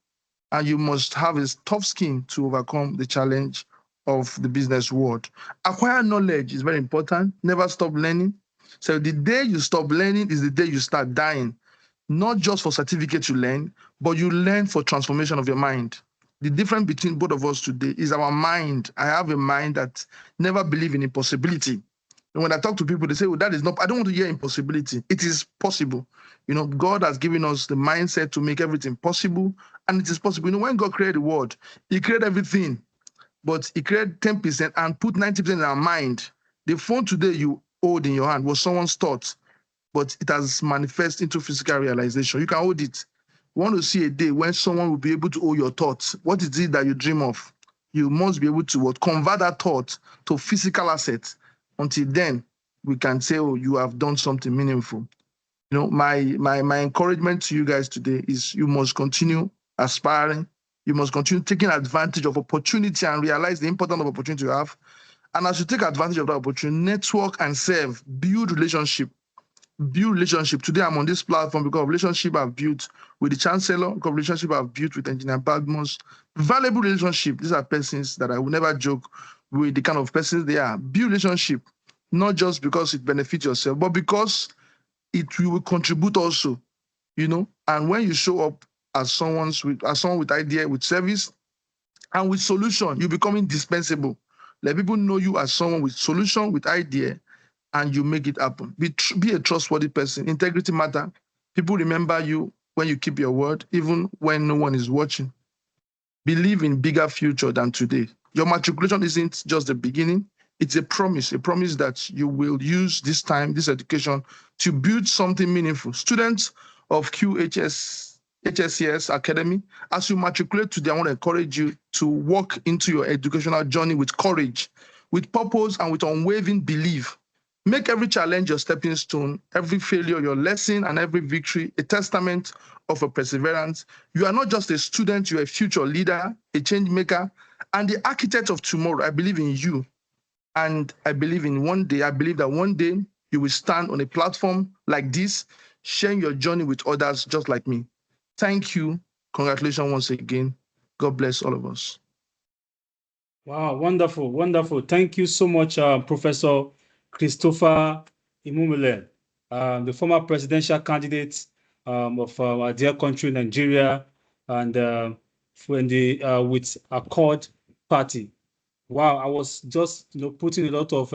And you must have a tough skin to overcome the challenge of the business world. Acquire knowledge is very important. Never stop learning. So the day you stop learning is the day you start dying. Not just for certificate you learn, but you learn for transformation of your mind. The difference between both of us today is our mind. I have a mind that never believe in impossibility. And when I talk to people, they say, well, that is not, I don't want to hear impossibility. It is possible. You know, God has given us the mindset to make everything possible, and it is possible. You know, when God created the world, he created everything, but he created 10% and put 90% in our mind. The phone today you hold in your hand was someone's thought, but it has manifested into physical realization. You can hold it. You want to see a day when someone will be able to hold your thoughts. What is it that you dream of? You must be able to convert that thought to physical assets. Until then, we can say, oh, you have done something meaningful. You know, my encouragement to you guys today is you must continue aspiring. You must continue taking advantage of opportunity and realize the importance of opportunity you have. And as you take advantage of that opportunity, network and serve, build relationship. Build relationship. Today, I'm on this platform because of relationship I've built with the chancellor, because of relationship I've built with Engineer Badmos. Valuable relationship. These are persons that I will never joke with the kind of persons they are. Build relationship, not just because it benefits yourself, but because it will contribute also, you know. And when you show up as someone with idea, with service, and with solution, you become indispensable. Let people know you as someone with solution, with idea, and you make it happen. Be a trustworthy person. Integrity matter. People remember you when you keep your word, even when no one is watching. Believe in bigger future than today. Your matriculation isn't just the beginning. It's a promise that you will use this time, this education, to build something meaningful. Students of QHSES Academy, as you matriculate today, I want to encourage you to walk into your educational journey with courage, with purpose, and with unwavering belief. Make every challenge your stepping stone, every failure your lesson, and every victory a testament of a perseverance. You are not just a student, you're a future leader, a change maker, and the architect of tomorrow. I believe in you. And I believe that one day you will stand on a platform like this, sharing your journey with others just like me. Thank you. Congratulations once again. God bless all of us. Wow, wonderful, wonderful. Thank you so much, Professor Christopher Imumule, the former presidential candidate of our dear country, Nigeria, and with Accord Party. Wow, I was just putting a lot of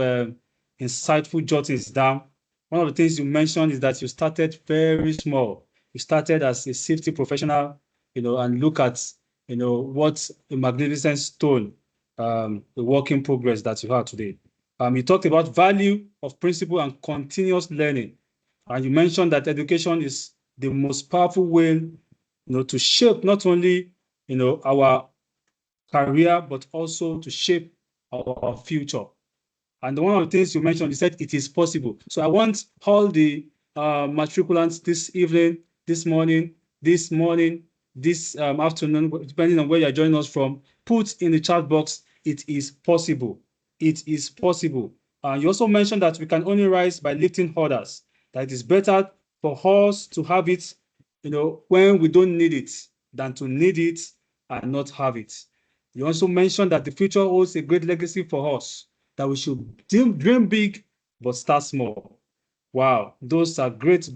insightful jottings down. One of the things you mentioned is that you started very small. You started as a safety professional, and look at what a magnificent stone, the work in progress that you have today. You talked about value of principle and continuous learning, and you mentioned that education is the most powerful way, to shape not only our career, but also to shape our future. And one of the things you mentioned, you said it is possible. So I want all the matriculants this evening, this morning, this afternoon, depending on where you're joining us from, put in the chat box, it is possible. It is possible. You also mentioned that we can only rise by lifting others, that it is better for us to have it, when we don't need it, than to need it and not have it. You also mentioned that the future holds a great legacy for us, that we should dream big, but start small. Wow, those are great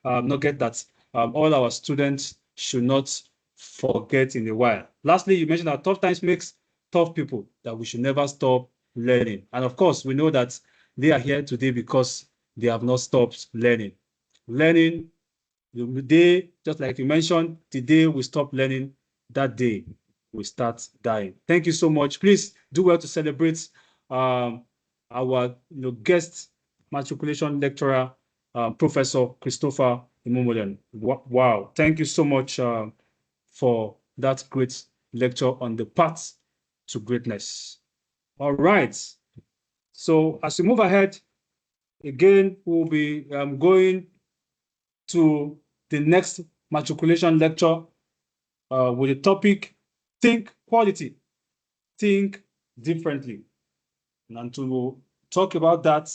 nuggets that all our students should not forget in a while. Lastly, you mentioned that tough times makes tough people, that we should never stop learning. And of course, we know that they are here today because they have not stopped learning. Learning, the day, just like you mentioned, the day we stop learning, that day we start dying. Thank you so much. Please do well to celebrate our guest matriculation lecturer, Professor Christopher Imumulian. Wow. Thank you so much for that great lecture on the path to greatness. All right. So as we move ahead, again, we'll be going to the next matriculation lecture with the topic, Think Quality, Think Differently. And to talk about that,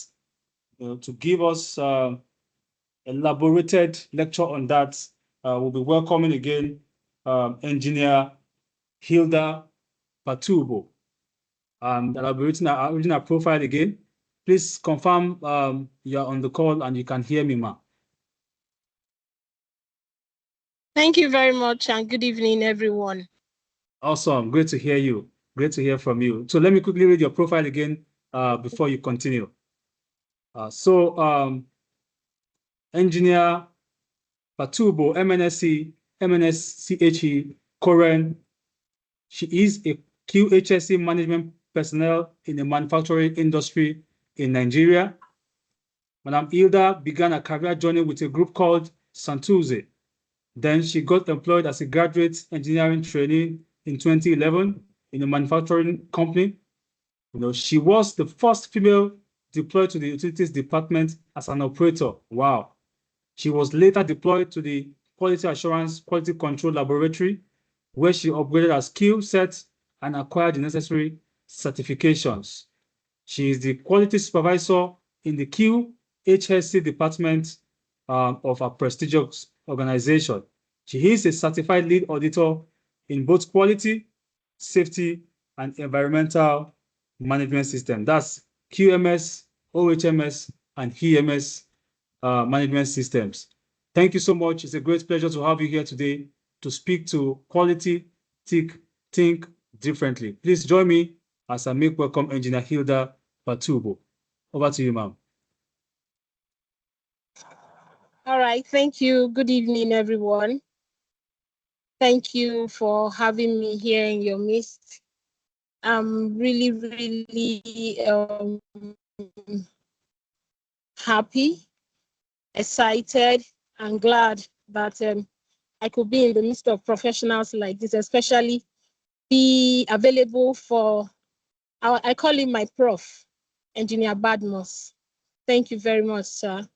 to give us elaborated lecture on that, we'll be welcoming again Engineer Hilda Patubo. I'll be reading our profile again. Please confirm you're on the call and you can hear me, ma. Thank you very much, and good evening, everyone. Awesome. Great to hear you. Great to hear from you. So let me quickly read your profile again before you continue. Engineer Patubo, MNSC, MNSCHE, Koren. She is a QHSE management personnel in the manufacturing industry in Nigeria. Madam Hilda began a career journey with a group called Santuze. Then she got employed as a graduate engineering trainee in 2011 in a manufacturing company. She was the first female deployed to the utilities department as an operator. Wow. She was later deployed to the Quality Assurance Quality Control Laboratory, where she upgraded her skill set and acquired the necessary certifications. She is the quality supervisor in the QHSES department of a prestigious organization. She is a certified lead auditor in both quality, safety, and environmental management system. That's QMS, OHMS, and EMS management systems. Thank you so much. It's a great pleasure to have you here today to speak to Quality, Think Differently. Please join me as I make welcome Engineer Hilda Patubo. Over to you, ma'am. All right, thank you. Good evening, everyone. Thank you for having me here in your midst. I'm really happy, excited, and glad that I could be in the midst of professionals like this, especially be available for, I call him my prof, Engineer Badmos. Thank you very much, sir.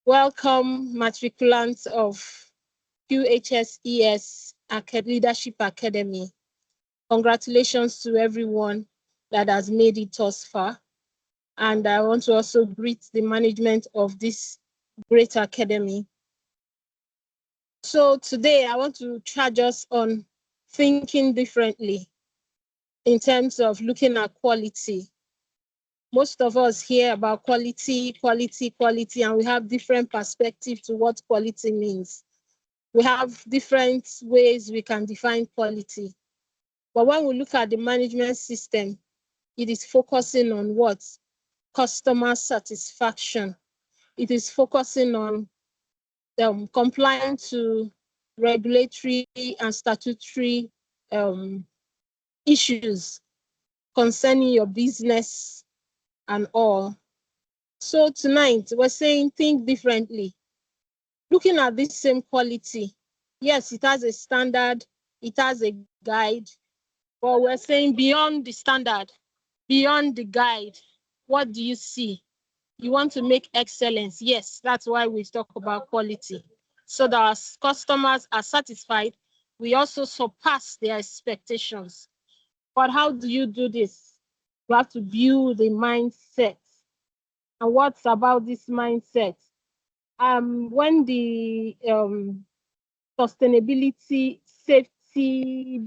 Welcome, matriculants of QHSES Leadership Academy. Congratulations to everyone that has made it thus far. And I want to also greet the management of this great academy. So today I want to charge us on thinking differently in terms of looking at quality. Most of us hear about quality, and we have different perspectives to what quality means. We have different ways we can define quality. But when we look at the management system, it is focusing on what? Customer satisfaction. It is focusing on complying to regulatory and statutory issues concerning your business and all. So tonight, we're saying think differently. Looking at this same quality, yes, it has a standard, it has a guide, but we're saying beyond the standard, beyond the guide, what do you see? You want to make excellence. Yes, that's why we talk about quality. So that as customers are satisfied, we also surpass their expectations. But how do you do this? You have to build a mindset. And what's about this mindset? When the sustainability, safety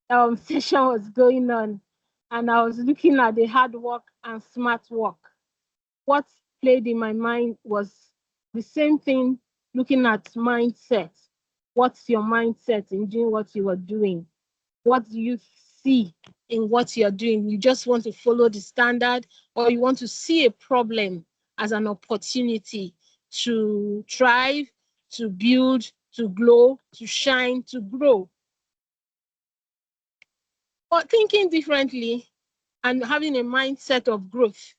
session was going on, and I was looking at the hard work and smart work, what played in my mind was the same thing, looking at mindset. What's your mindset in doing what you are doing? What do you see in what you're doing? You just want to follow the standard, or you want to see a problem as an opportunity to thrive, to build, to glow, to shine, to grow. But thinking differently and having a mindset of growth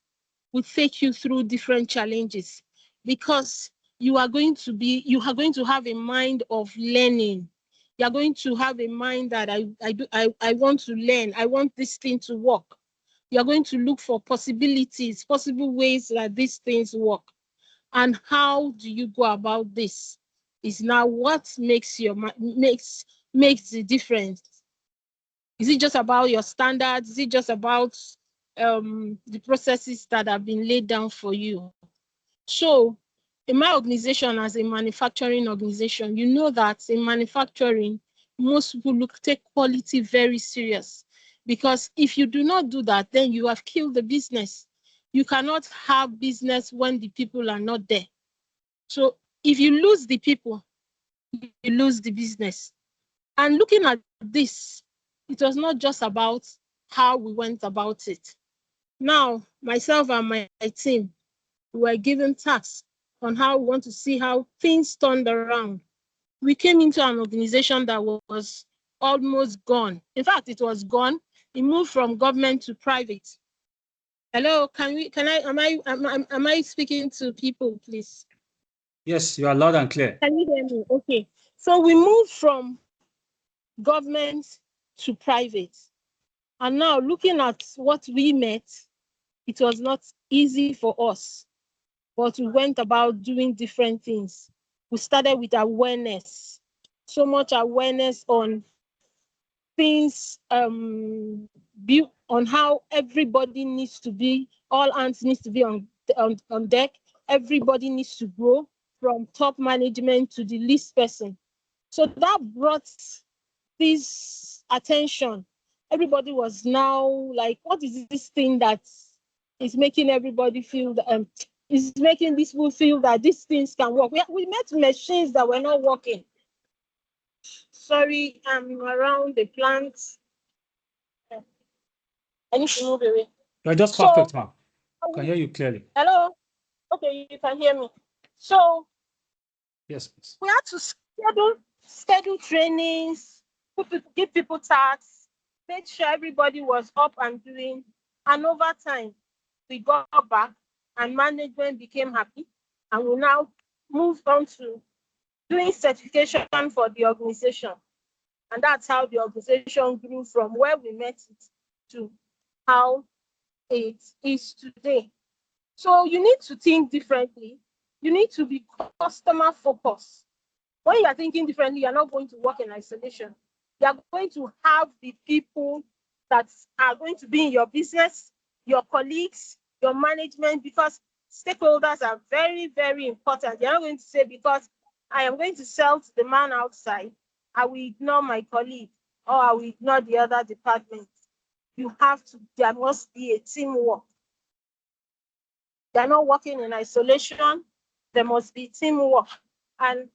will take you through different challenges, because you are going to have a mind of learning. You are going to have a mind that I want to learn. I want this thing to work. You are going to look for possibilities, possible ways that these things work. And how do you go about this? Is now what makes the difference. Is it just about your standards? Is it just about the processes that have been laid down for you? So in my organization, as a manufacturing organization, you know that in manufacturing, most people take quality very serious, because if you do not do that, then you have killed the business. You cannot have business when the people are not there. So if you lose the people, you lose the business. And looking at this, it was not just about how we went about it. Now, myself and my team were given tasks on how we want to see how things turned around. We came into an organization that was almost gone. In fact, it was gone. It moved from government to private. Hello, am I speaking to people, please? Yes, you are loud and clear. Can you hear me? Okay. So we moved from government to private. And now looking at what we met, it was not easy for us, but we went about doing different things. We started with awareness, so much awareness on things, built on how everybody needs to be, all hands needs to be on deck. Everybody needs to grow from top management to the least person. So that brought this attention. Everybody was now like, what is this thing that is making everybody feel that is making these people feel that these things can work? We met machines that were not working. Sorry, I'm around the plant. I need to move away. You're just perfect, ma'am. I can hear you clearly. Hello? Okay, you can hear me. So yes, please. We had to schedule trainings, give people tasks, make sure everybody was up and doing. And over time, we got back and management became happy. And we now moved on to doing certification for the organization. And that's how the organization grew from where we met it to how it is today. So you need to think differently. You need to be customer focused. When you are thinking differently, you're not going to work in isolation. You are going to have the people that are going to be in your business. your colleagues, your management, because stakeholders are very, very important. You're not going to say, because I am going to sell to the man outside, I will ignore my colleague or I will ignore the other departments. You have to, there must be a teamwork. They're not working in isolation. There must be teamwork. And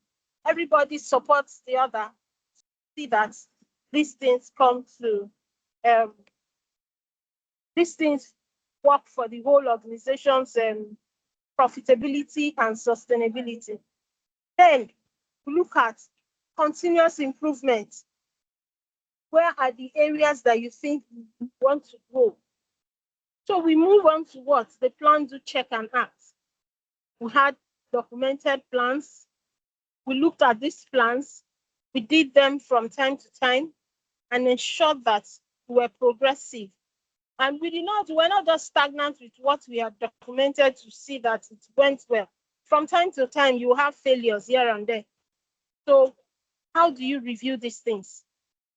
everybody supports the other. See that these things come to, these things work for the whole organization's profitability and sustainability. Then look at continuous improvement. Where are the areas that you think you want to go? So we move on to what? The plan, do, check, and act. We had documented plans. We looked at these plans. We did them from time to time and ensured that we were progressive. And we're not just stagnant with what we have documented to see that it went well. From time to time, you have failures here and there. So how do you review these things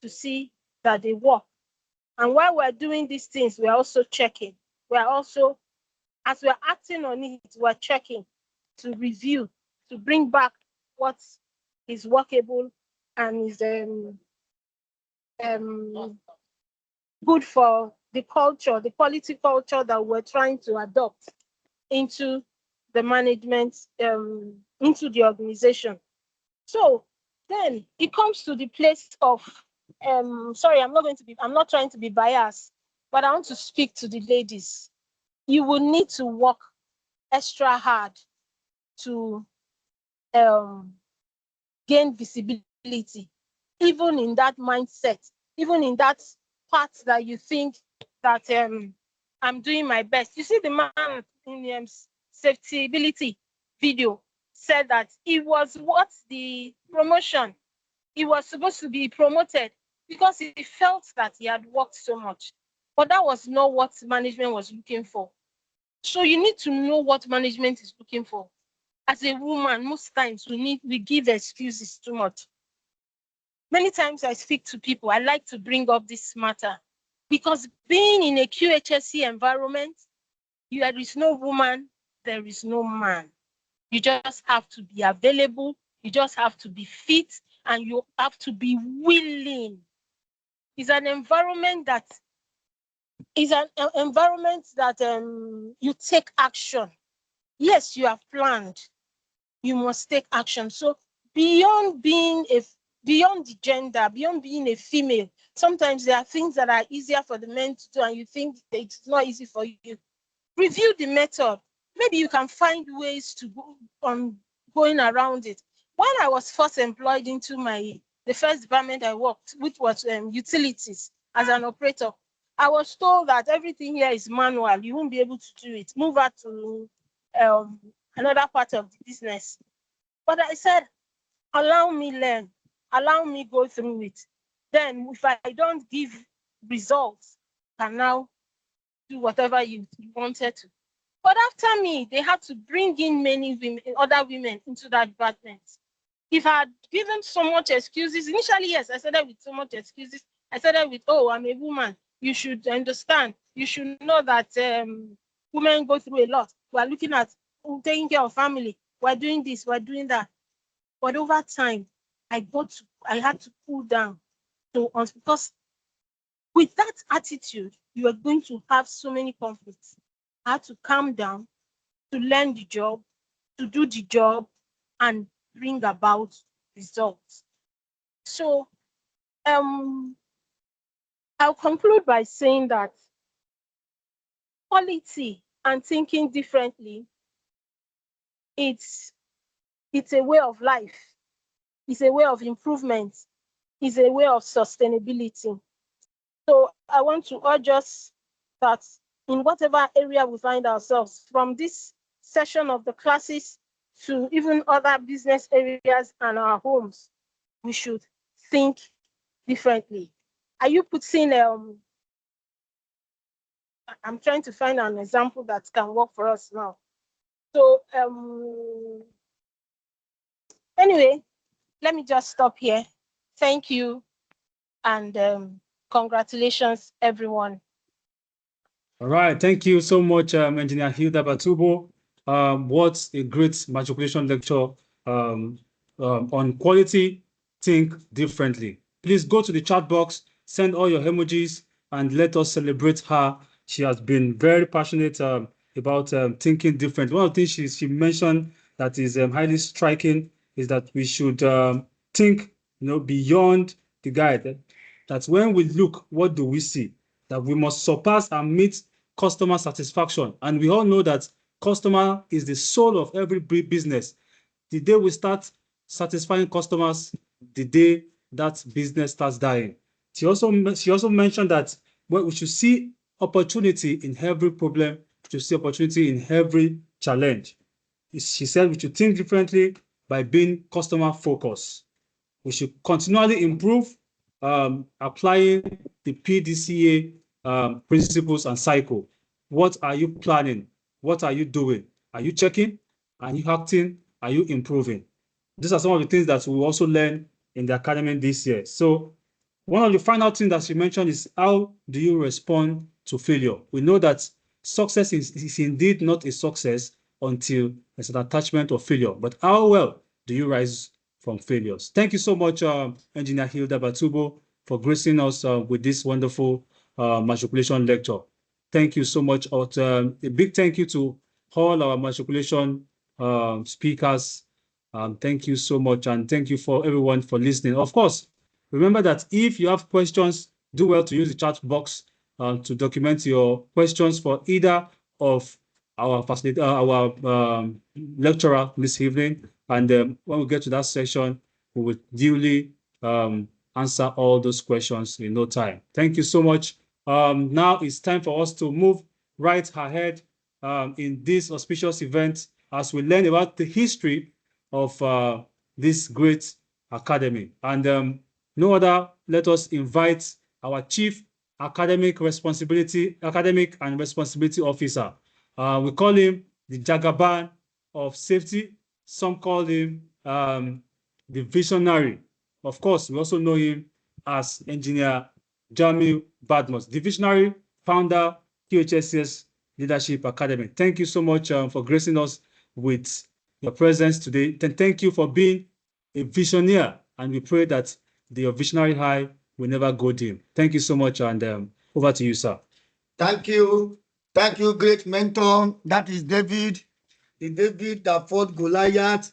to see that they work? And while we're doing these things, we're also checking. We're also, as we're acting on it, we're checking to review, to bring back what is workable and is good for the culture, the quality culture that we're trying to adopt into the management, into the organization. So then it comes to the place of, sorry, I'm not trying to be biased, but I want to speak to the ladies. You will need to work extra hard to gain visibility, even in that mindset, even in that part that you think that I'm doing my best. You see, the man in the safety video said that it was what the promotion, he was supposed to be promoted because he felt that he had worked so much. But that was not what management was looking for. So you need to know what management is looking for. As a woman, most times we give excuses too much. Many times I speak to people, I like to bring up this matter because being in a QHSE environment, there is no woman, there is no man. You just have to be available, you just have to be fit, and you have to be willing. It's an environment that you take action. Yes, you have planned, you must take action. So beyond the gender, beyond being a female, sometimes there are things that are easier for the men to do and you think it's not easy for you. Review the method. Maybe you can find ways to go on going around it. When I was first employed into the first department I worked, which was utilities as an operator, I was told that everything here is manual. You won't be able to do it. Move out to another part of the business. But I said, allow me learn, allow me go through it. Then if I don't give results, I can now do whatever you wanted to. But after me, they had to bring in many women, other women into that department. If I had given so much excuses, initially, yes, I started with so much excuses. I started with, oh, I'm a woman. You should understand. You should know that women go through a lot. We're looking at taking care of family. We're doing this, we're doing that. But over time, I had to cool down because with that attitude, you are going to have so many conflicts. I had to calm down, to learn the job, to do the job, and bring about results. So I'll conclude by saying that quality and thinking differently, it's a way of life. It's a way of improvement. It's a way of sustainability. So I want to urge us that in whatever area we find ourselves, from this session of the classes to even other business areas and our homes, we should think differently. Are you putting, I'm trying to find an example that can work for us now. So anyway, let me just stop here. Thank you and congratulations, everyone. All right, thank you so much, Engineer Hilda Batubo. What a great matriculation lecture on quality, think differently. Please go to the chat box, send all your emojis, and let us celebrate her. She has been very passionate about thinking different. One of the things she mentioned that is highly striking is that we should think, beyond the guide. That's when we look, what do we see? That we must surpass and meet customer satisfaction. And we all know that customer is the soul of every business. The day we start satisfying customers, the day that business starts dying. She also mentioned that we should see opportunity in every problem, we should see opportunity in every challenge. She said we should think differently by being customer focused. We should continually improve, applying the PDCA principles and cycle. What are you planning? What are you doing? Are you checking? Are you acting? Are you improving? These are some of the things that we will also learn in the academy this year. So one of the final things that she mentioned is, how do you respond to failure? We know that success is indeed not a success until there's an attachment of failure. But how well do you rise from failures? Thank you so much, Engineer Hilda Batubo, for gracing us with this wonderful matriculation lecture. Thank you so much. A big thank you to all our matriculation speakers. Thank you so much, and thank you for everyone for listening. Of course, remember that if you have questions, do well to use the chat box to document your questions for either of our lecturer this evening. And when we get to that session, we will duly answer all those questions in no time. Thank you so much. Now it's time for us to move right ahead in this auspicious event as we learn about the history of this great academy. And no other, let us invite our Chief Academic and Responsibility Officer. We call him the Jagaban of Safety. Some call him the Visionary. Of course, we also know him as Engineer Jamil Badmus, the Visionary, founder, QHSES Leadership Academy. Thank you so much for gracing us with your presence today. And thank you for being a visionary, and we pray that your visionary high will never go dim. Thank you so much, and over to you, sir. Thank you. Thank you, great mentor. That is David, the David that fought Goliath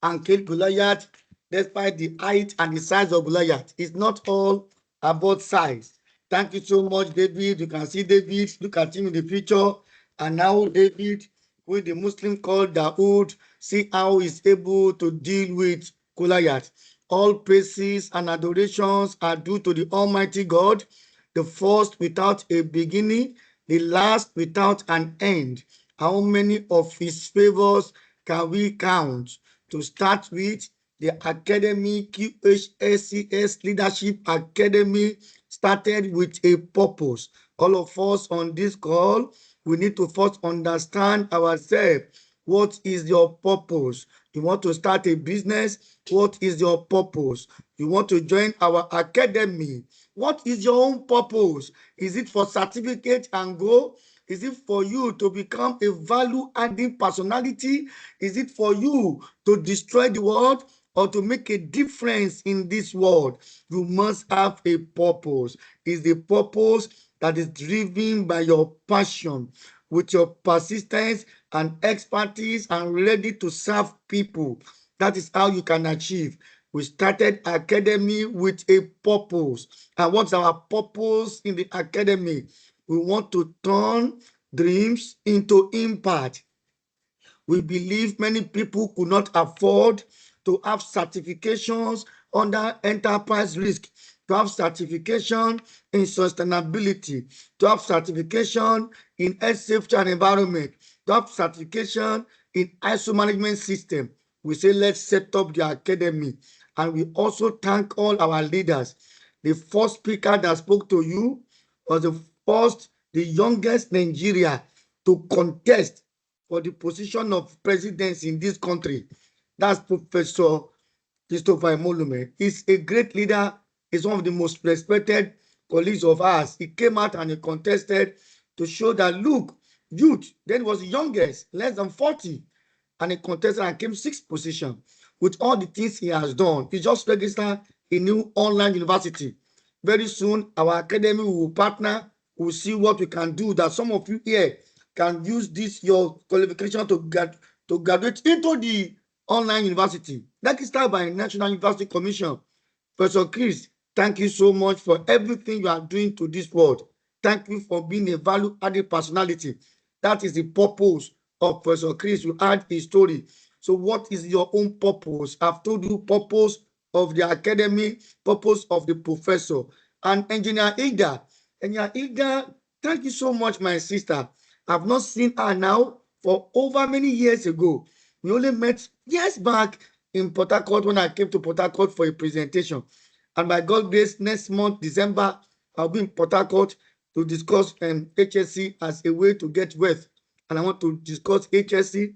and killed Goliath despite the height and the size of Goliath. It's not all about size. Thank you so much, David. You can see David, look at him in the picture. And now David, with the Muslim called Dawood, see how he's able to deal with Goliath. All praises and adorations are due to the Almighty God, the first without a beginning, the last without an end. How many of his favors can we count? To start with, the Academy, QHSES Leadership Academy, started with a purpose. All of us on this call, we need to first understand ourselves. What is your purpose? You want to start a business? What is your purpose? You want to join our academy? What is your own purpose? Is it for certificate and go? Is it for you to become a value-adding personality? Is it for you to destroy the world or to make a difference in this world? You must have a purpose. Is the purpose that is driven by your passion, with your persistence and expertise, and ready to serve people. That is how you can achieve. We started academy with a purpose. And what's our purpose in the academy? We want to turn dreams into impact. We believe many people could not afford to have certifications under enterprise risk, to have certification in sustainability, to have certification in health safety and environment, to have certification in ISO management system. We say, let's set up the academy. And we also thank all our leaders. The first speaker that spoke to you was the youngest Nigeria to contest for the position of presidency in this country. That's Professor Christopher Imolume. He's a great leader. He's one of the most respected colleagues of ours. He came out and he contested to show that, look, youth, then was the youngest, less than 40, and he contested and came sixth position. With all the things he has done, he just registered a new online university. Very soon, our academy will partner, will see what we can do, that some of you here can use this, your qualification to graduate into the online university. That is started by the National University Commission. Professor Chris, thank you so much for everything you are doing to this world. Thank you for being a value-added personality. That is the purpose of Professor Chris. You add a story. So what is your own purpose? I've told you purpose of the academy, purpose of the professor. And Engineer Ida, thank you so much, my sister. I've not seen her now for over many years ago. We only met years back in Port Harcourt when I came to Port Harcourt for a presentation. And by God's grace, next month, December, I'll be in Port Harcourt to discuss HSC as a way to get wealth. And I want to discuss HSC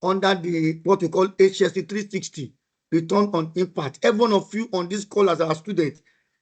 under the what we call HSC 360, return on impact. Every one of you on this call as our student,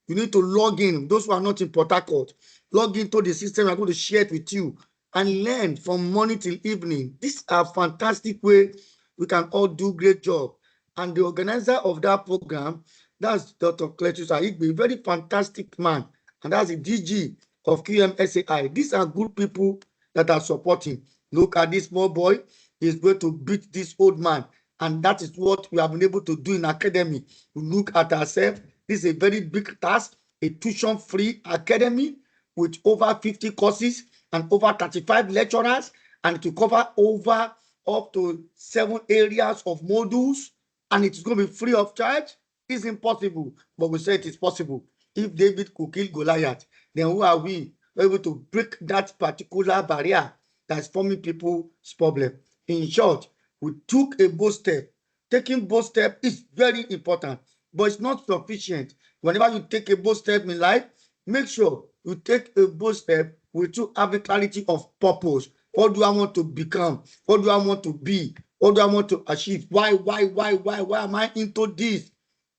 you need to log in. Those who are not in Port Harcourt, log into the system. I'm going to share it with you and learn from morning till evening. This is a fantastic way we can all do great job. And the organizer of that program, that's Dr. Cletus Aigbe, very fantastic man. And that's the DG of QMSAI. These are good people that are supporting. Look at this small boy. He's going to beat this old man. And that is what we have been able to do in academy. We look at ourselves. This is a very big task, a tuition-free academy with over 50 courses and over 35 lecturers, and to cover over up to 7 areas of modules, and it's going to be free of charge. It's impossible, but we say it is possible. If David could kill Goliath, then who are we? We're able to break that particular barrier that's forming people's problem. In short, we took a bold step. Taking bold step is very important, but it's not sufficient. Whenever you take a bold step in life, make sure you take a bold step with you have a clarity of purpose. What do I want to become? What do I want to be? What do I want to achieve? Why am I into this?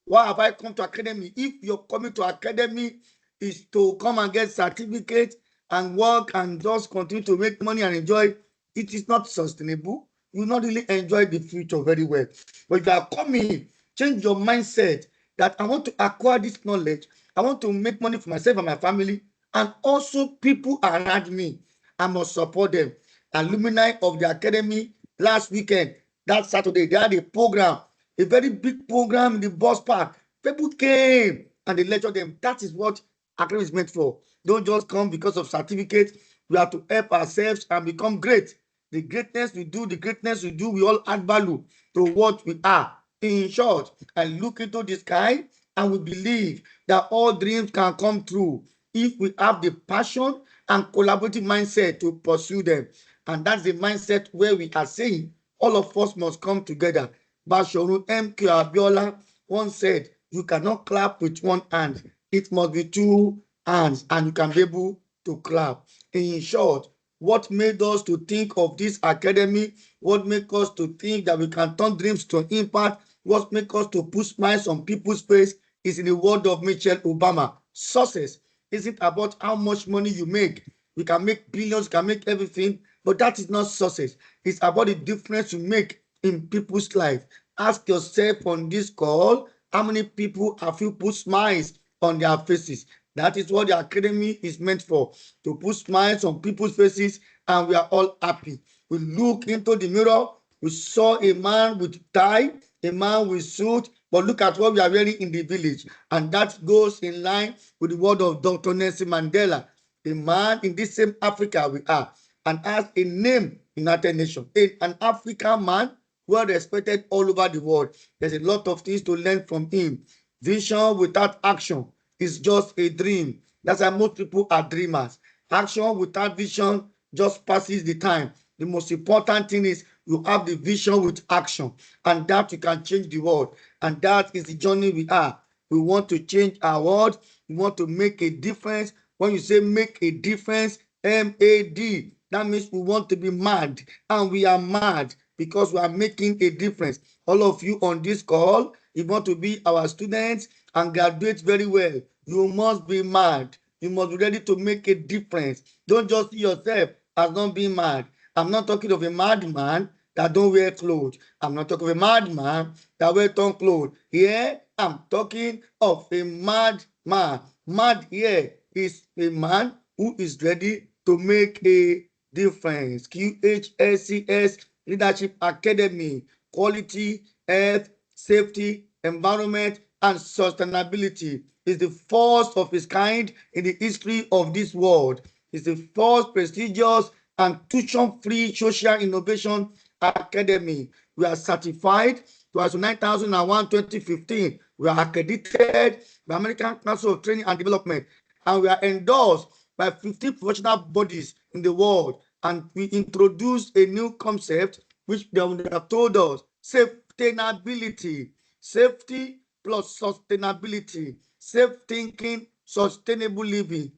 Why have I come to academy? If you're coming to academy is to come and get certificate and work and just continue to make money and enjoy, it is not sustainable. You will not really enjoy the future very well. But you are coming, change your mindset that I want to acquire this knowledge. I want to make money for myself and my family, and also people around me. I must support them. Alumni of the academy last weekend, that Saturday, they had a program, a very big program in the bus park. People came and they lectured them. That is what academy is meant for. Don't just come because of certificate. We have to help ourselves and become great. The greatness we do, we all add value to what we are. In short, I look into the sky and we believe that all dreams can come true if we have the passion and collaborative mindset to pursue them. And that's the mindset where we are saying all of us must come together. Bashoru M.K. Abiola once said, you cannot clap with one hand. It must be two hands and you can be able to clap. In short, what made us to think of this academy, what made us to think that we can turn dreams to impact, what made us to put smiles on people's face is in the word of Michelle Obama. Success isn't about how much money you make. We can make billions, can make everything, but that is not success. It's about the difference you make in people's life. Ask yourself on this call, how many people have you put smiles on their faces? That is what the academy is meant for, to put smiles on people's faces, and we are all happy. We look into the mirror, we saw a man with tie, a man with suit, but look at what we are wearing in the village. And that goes in line with the word of Dr. Nelson Mandela, a man in this same Africa we are, and has a name in United Nations, an African man well respected all over the world. There's a lot of things to learn from him. Vision without action is just a dream. That's why most people are dreamers. Action without vision just passes the time. The most important thing is you have the vision with action, and that you can change the world. And that is the journey we are. We want to change our world. We want to make a difference. When you say make a difference, M-A-D, that means we want to be mad. And we are mad because we are making a difference. All of you on this call, you want to be our students and graduate very well. You must be mad. You must be ready to make a difference. Don't just see yourself as not being mad. I'm not talking of a madman that don't wear clothes. I'm not talking of a madman that wear torn clothes. Here, I'm talking of a madman. Mad here is a man who is ready to make a difference. QHSES Leadership Academy, quality, health, safety, environment, and sustainability is the first of its kind in the history of this world. It's the first prestigious and tuition-free social innovation academy. We are certified to ISO 9001 2015. We are accredited by American Council of Training and Development, and we are endorsed by 15 professional bodies in the world. And we introduced a new concept which they have told us: sustainability. Safety plus sustainability. Safe thinking, sustainable living.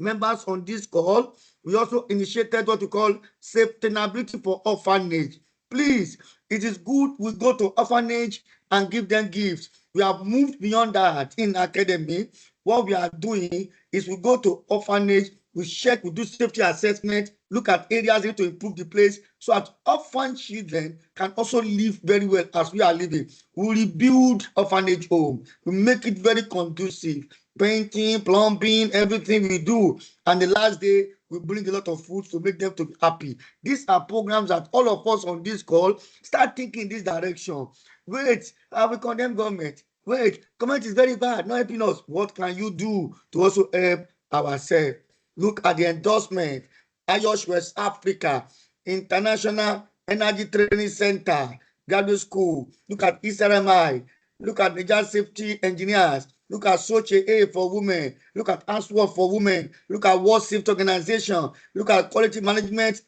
Members on this call, we also initiated what we call sustainability for orphanage. Please, it is good we go to orphanage and give them gifts. We have moved beyond that in academy. What we are doing is we go to orphanage, we check, we do safety assessment, look at areas to improve the place so that orphan children can also live very well as we are living. We rebuild orphanage home. We make it very conducive. Painting, plumbing, everything we do. And the last day, we bring a lot of food to make them to be happy. These are programs that all of us on this call start thinking this direction. Wait, we condemn government. Wait, government is very bad, not helping us. What can you do to also help ourselves? Look at the endorsement. IOSH West Africa, International Energy Training Center, Graduate School. Look at ESRMI. Look at Niger Safety Engineers. Look at Soche A for women. Look at ASWORD for women. Look at World Safety Organization. Look at Quality Management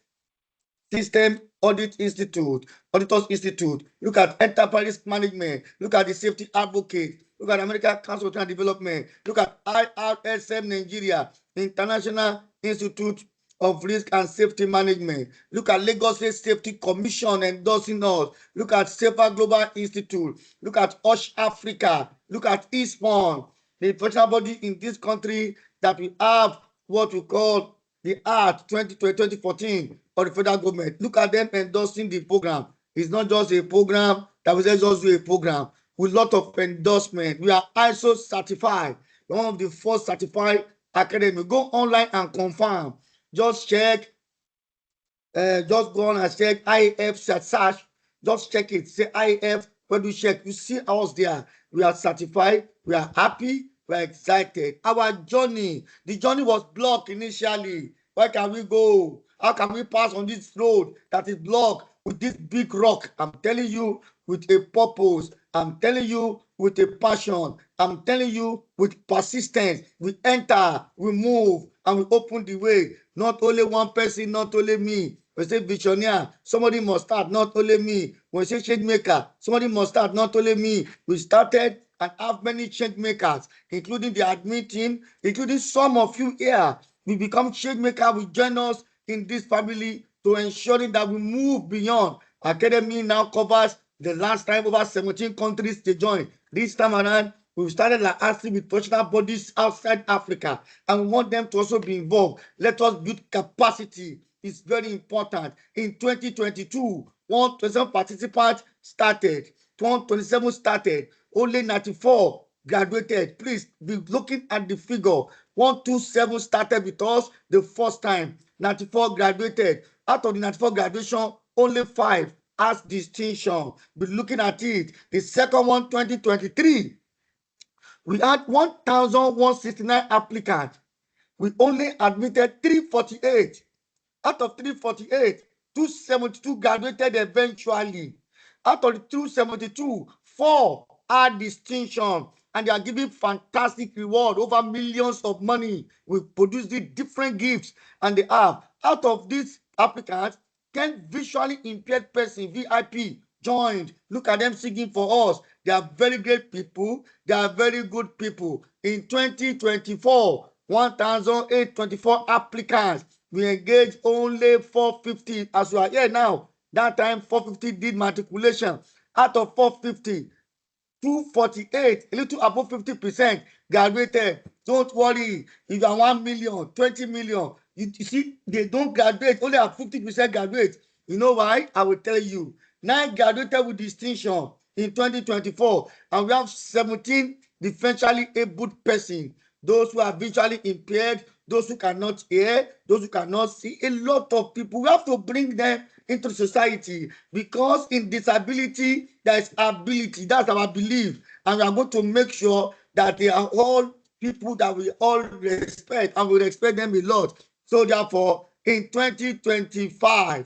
System Audit Institute, Auditors Institute. Look at Enterprise Management. Look at the Safety Advocate. Look at American Council of Development. Look at IRSM Nigeria, International Institute of Risk and Safety Management. Look at Lagos State Safety Commission endorsing us. Look at Safer Global Institute. Look at OSH Africa. Look at ISPON, the professional body in this country that we have what we call the Art 2014 of the federal government. Look at them endorsing the program. It's not just a program that we just do a program with a lot of endorsement. We are ISO certified, one of the first certified academy. Go online and confirm. Just check, just go on and check IF search. Just check it. Say IF, when you check, you see us there. We are certified, we are happy, we are excited. Our journey, the journey was blocked initially. Where can we go? How can we pass on this road that is blocked with this big rock? I'm telling you, with a purpose. I'm telling you, with a passion. I'm telling you, with persistence. We enter, we move, and we open the way. Not only one person, not only me. We say visionaire, somebody must start, not only me. When we say change maker, somebody must start, not only me. We started and have many change makers, including the admin team, including some of you here. We become change maker. We join us in this family to ensuring that we move beyond. Academy now covers the last time over 17 countries to join. This time around, we started like asking with professional bodies outside Africa, and we want them to also be involved. Let us build capacity. It's very important. In 2022, 127 participants started, 127 started, only 94 graduated. Please be looking at the figure. 127 started with us the first time, 94 graduated. Out of the 94 graduation, only 5 has distinction. Be looking at it. The second one, 2023, we had 1,169 applicants. We only admitted 348. Out of 348, 272 graduated eventually. Out of the 272, 4 had distinction, and they are giving fantastic reward, over millions of money. We produce the different gifts, and they have. Out of these applicants, 10 visually impaired person, VIP, joined. Look at them singing for us. They are very great people. They are very good people. In 2024, 1,824 applicants. We engaged only 450 as we are here now. That time 450 did matriculation. Out of 450, 248, a little above 50% graduated. Don't worry. If you are 1 million, 20 million, you see, they don't graduate. Only have 50% graduate. You know why? I will tell you. 9 graduated with distinction in 2024, and we have 17 differentially abled persons. Those who are visually impaired, those who cannot hear, those who cannot see, a lot of people. We have to bring them into society, because in disability there is ability. That's our belief, and we are going to make sure that they are all people that we all respect, and we respect them a lot. So therefore, in 2025,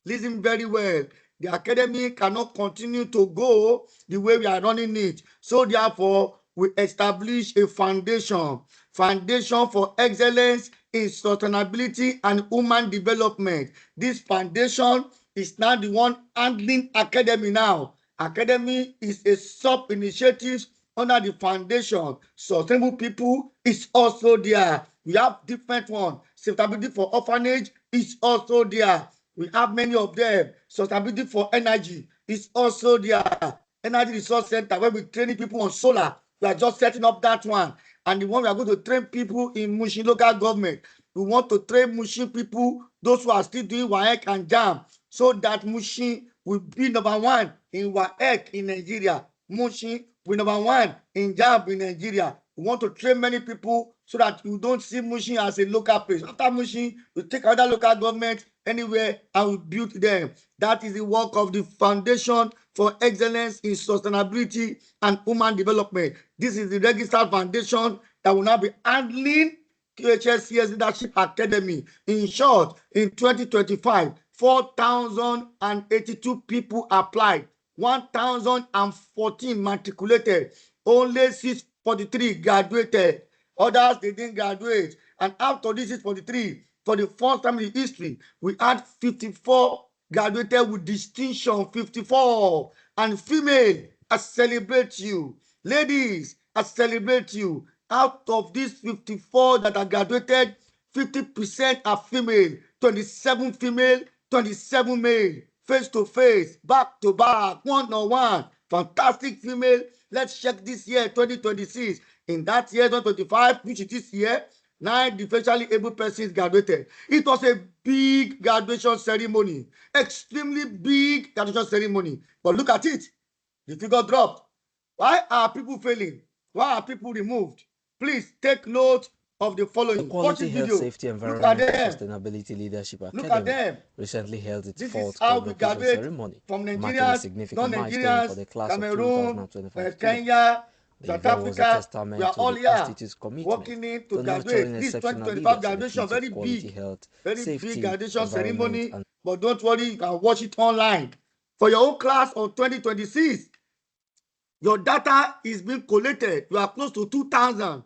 listen very well, the academy cannot continue to go the way we are running it. So therefore, we establish a foundation for excellence in sustainability and human development. This foundation is now the one handling academy now. Academy is a sub-initiative under the foundation. Sustainable people is also there. We have different ones. Sustainability for orphanage is also there. We have many of them. Sustainability for energy is also there. Energy Resource Center, where we training people on solar. We are just setting up that one. And the one we are going to train people in Mushin local government. We want to train Mushin people, those who are still doing WAEC and JAM, so that Mushin will be number 1 in WAEC in Nigeria. Mushin will number 1 in JAM in Nigeria. We want to train many people so that you don't see Mushin as a local place. After Mushin, we take other local government anywhere and we build them. That is the work of the Foundation for Excellence in Sustainability and Human Development. This is the registered foundation that will now be handling QHSES Leadership Academy. In short, in 2025, 4,082 people applied, 1,014 matriculated, only 643 graduated. Others, they didn't graduate. And after this 643, for the first time in history, we had 54 graduated with distinction, 54. And female, I celebrate you. Ladies, I celebrate you. Out of these 54 that are graduated, 50% are female, 27 female, 27 male, face to face, back to back, one on one. Fantastic female. Let's check this year, 2026. In that year, 2025, which is this year, 9 differentially able persons graduated. It was a big graduation ceremony, extremely big graduation ceremony. But look at it, the figure dropped. Why are people failing? Why are people removed? Please take note of the following. The Quality Health, video. Safety, Look at Environment and them. Sustainability Leadership Look at Academy them. recently held its This is fourth how we convocation graduate ceremony, from marking a Nigerians, significant milestone for the non-Nigerians, class of Cameroon, 2025 students. Kenya, The South event was a Africa. We testament are to all the here Institute's commitment working in to to nurturing graduate. This exceptional 2025 leaders in the graduation, fields very of quality big, health, very safety, big graduation environment, ceremony. and But don't worry, you can watch it online. For your own class of 2026, your data is being collated. You are close to 2,000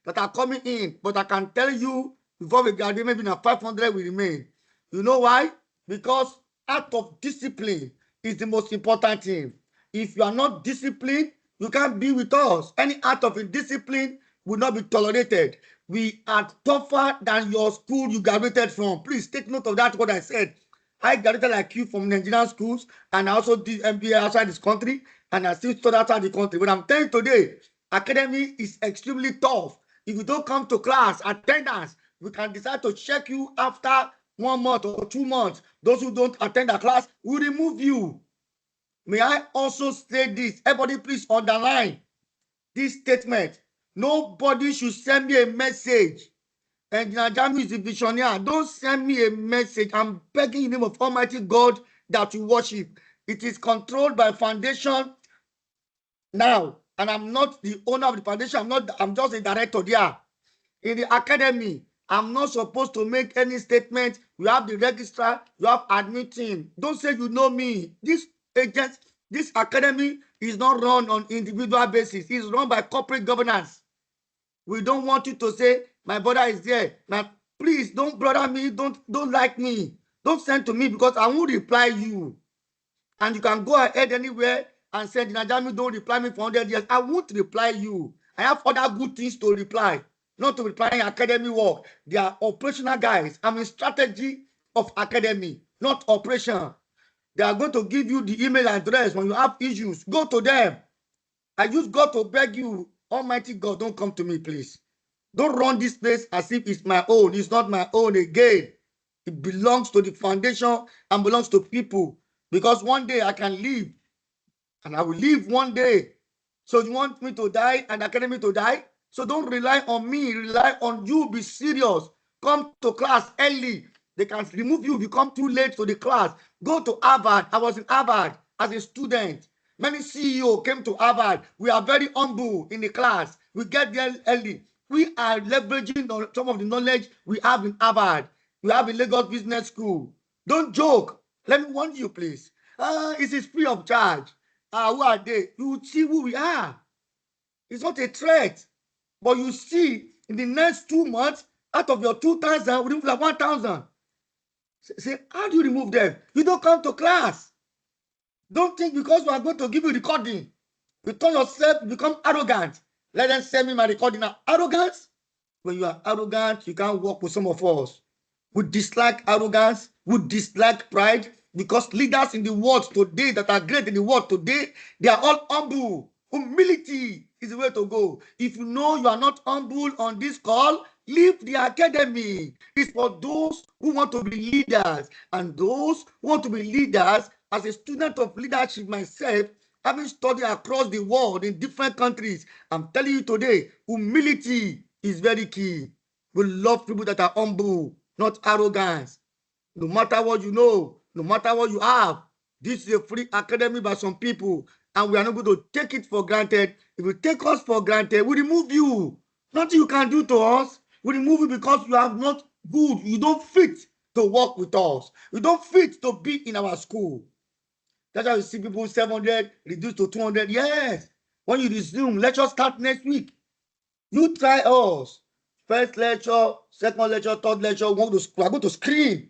that are coming in. But I can tell you, before we graduate, maybe now 500 will remain. You know why? Because act of discipline is the most important thing. If you are not disciplined, you can't be with us. Any act of indiscipline will not be tolerated. We are tougher than your school you graduated from. Please take note of that, what I said. I graduated like you from Nigerian schools, and I also did MBA outside this country, and I still studied outside the country. But I'm telling you today, academy is extremely tough. If you don't come to class, attendance, we can decide to check you after 1 month or 2 months. Those who don't attend the class, we remove you. May I also say this? Everybody, please underline this statement. Nobody should send me a message. And Jamiu is a visionary. Don't send me a message. I'm begging in the name of Almighty God that you worship. It is controlled by foundation now, and I'm not the owner of the foundation. I'm just a director there. In the academy, I'm not supposed to make any statement. You have the registrar, you have admin team. Don't say you know me. This agent, this academy is not run on individual basis. It's run by corporate governance. We don't want you to say my brother is there. Now, please don't brother me. Don't like me. Don't send to me, because I won't reply you. And you can go ahead anywhere and say, Najami, don't reply me for 100 years. I won't reply you. I have other good things to reply, not to reply in academy work. They are operational guys. I'm in strategy of academy, not operation. They are going to give you the email address when you have issues. Go to them. I use God to beg you. Almighty God, don't come to me, please. Don't run this place as if it's my own. It's not my own again. It belongs to the foundation and belongs to people. Because one day I can leave, and I will leave one day. So you want me to die and academy to die? So don't rely on me. Rely on you. Be serious. Come to class early. They can remove you if you come too late to the class. Go to Harvard. I was in Harvard as a student. Many CEO came to Harvard. We are very humble in the class. We get there early. We are leveraging on some of the knowledge we have in Harvard. We have in Lagos Business School. Don't joke. Let me warn you, please. It is free of charge. Who are they? You see who we are. It's not a threat. But you see, in the next 2 months, out of your 2,000, we remove like 1,000. Say, how do you remove them? You don't come to class. Don't think because we are going to give you recording, you turn yourself, you become arrogant. Let them send me my recording now. Arrogance? When you are arrogant, you can't work with some of us. We dislike arrogance, we dislike pride, because leaders in the world today that are great in the world today, they are all humble. Humility is the way to go. If you know you are not humble on this call, leave the academy. It's for those who want to be leaders, and those who want to be leaders. As a student of leadership myself, having studied across the world in different countries, I'm telling you today, humility is very key. We love people that are humble, not arrogance. No matter what you know, no matter what you have, this is a free academy by some people, and we are not going to take it for granted. If you take us for granted, we remove you. Nothing you can do to us. We remove you because you are not good. You don't fit to work with us. You don't fit to be in our school. That's why you see people 700 reduced to 200. Yes. When you resume, lecture start next week. You try us. First lecture, second lecture, third lecture, we are going to screen.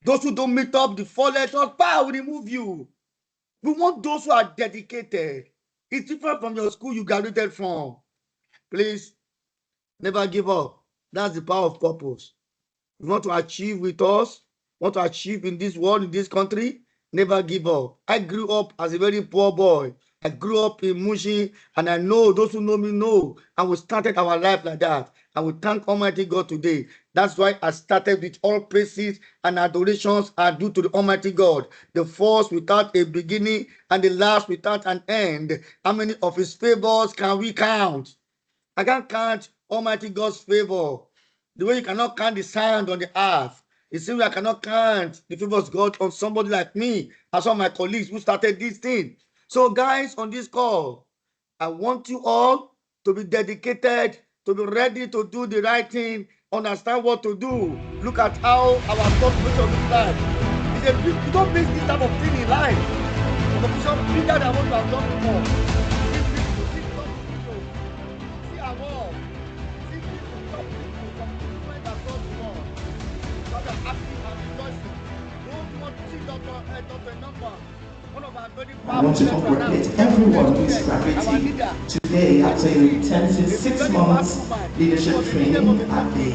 Those who don't meet up the 4 lectures, we remove you. We want those who are dedicated. It's different from your school you graduated from. Please, never give up. That's the power of purpose. You want to achieve with us, want to achieve in this world, in this country, never give up. I grew up as a very poor boy. I grew up in Mushi, and I know those who know me know. And we started our life like that. I will thank Almighty God today. That's why I started with all praises and adorations are due to the Almighty God. The first without a beginning and the last without an end. How many of his favors can we count? I can't count Almighty God's favor. The way you cannot count the sand on the earth. It seems I cannot count the favors of God on somebody like me, as some of my colleagues who started this thing. So, guys, on this call, I want you all to be dedicated, to be ready to do the right thing, understand what to do. Look at how our corporation looks like. You don't miss this type of thing in life. Corporation bigger than what you have done before. See our world. See people, top people from different across the world. God are happy and rejoicing. Those want to see Dr. Number. I want to congratulate everyone who is graduating today after your intensive 6 months leadership training at the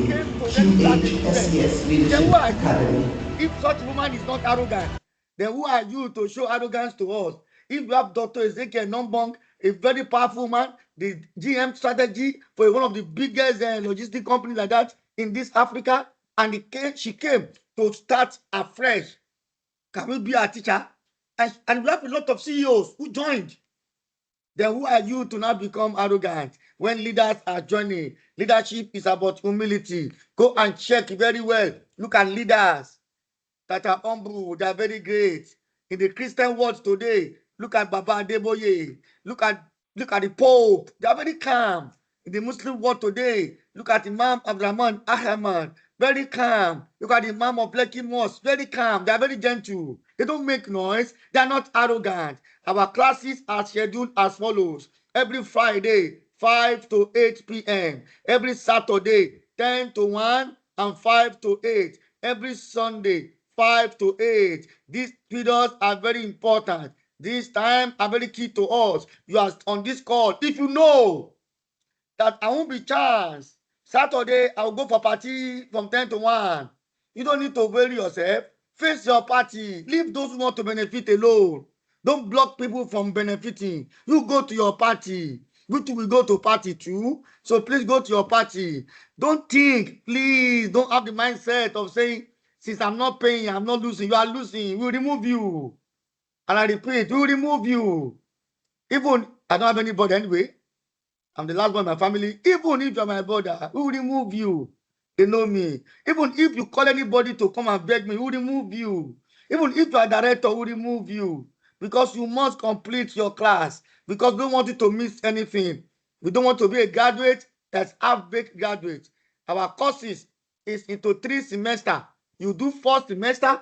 QHSES Leadership Academy. If such woman is not arrogant, then who are you to show arrogance to us? If you have Dr. Ezekiel Nombong, a very powerful man, the GM strategy for one of the biggest logistic companies like that in this Africa, and she came to start afresh. Can we be a teacher? And we have a lot of CEOs who joined. Then who are you to not become arrogant when leaders are joining? Leadership is about humility. Go and check very well. Look at leaders that are humble. They are very great. In the Christian world today, look at Baba Adeboye. Look at the Pope. They are very calm. In the Muslim world today, look at Imam Abdurrahman Ahmad. Very calm. Look at the Imam of Lekki Mosque. Very calm. They are very gentle. They don't make noise. They are not arrogant. Our classes are scheduled as follows. Every Friday, 5 to 8 p.m. Every Saturday, 10 to 1 and 5 to 8. Every Sunday, 5 to 8. These periods are very important. This time are very key to us. You are on this call. If you know that I won't be chance, Saturday I'll go for party from 10 to 1. You don't need to worry yourself. Face your party. Leave those who want to benefit alone. Don't block people from benefiting. You go to your party. We too will go to party too. So please go to your party. Don't think, please, don't have the mindset of saying, since I'm not paying, I'm not losing. You are losing. We'll remove you. And I repeat, we'll remove you. Even, I don't have anybody anyway. I'm the last one in my family. Even if you're my brother, we will remove you. They know me. Even if you call anybody to come and beg me, we will remove you. Even if you are director, we will remove you. Because you must complete your class. Because we don't want you to miss anything. We don't want to be a graduate that's half-baked graduate. Our courses is into 3 semesters. You do 4th semester,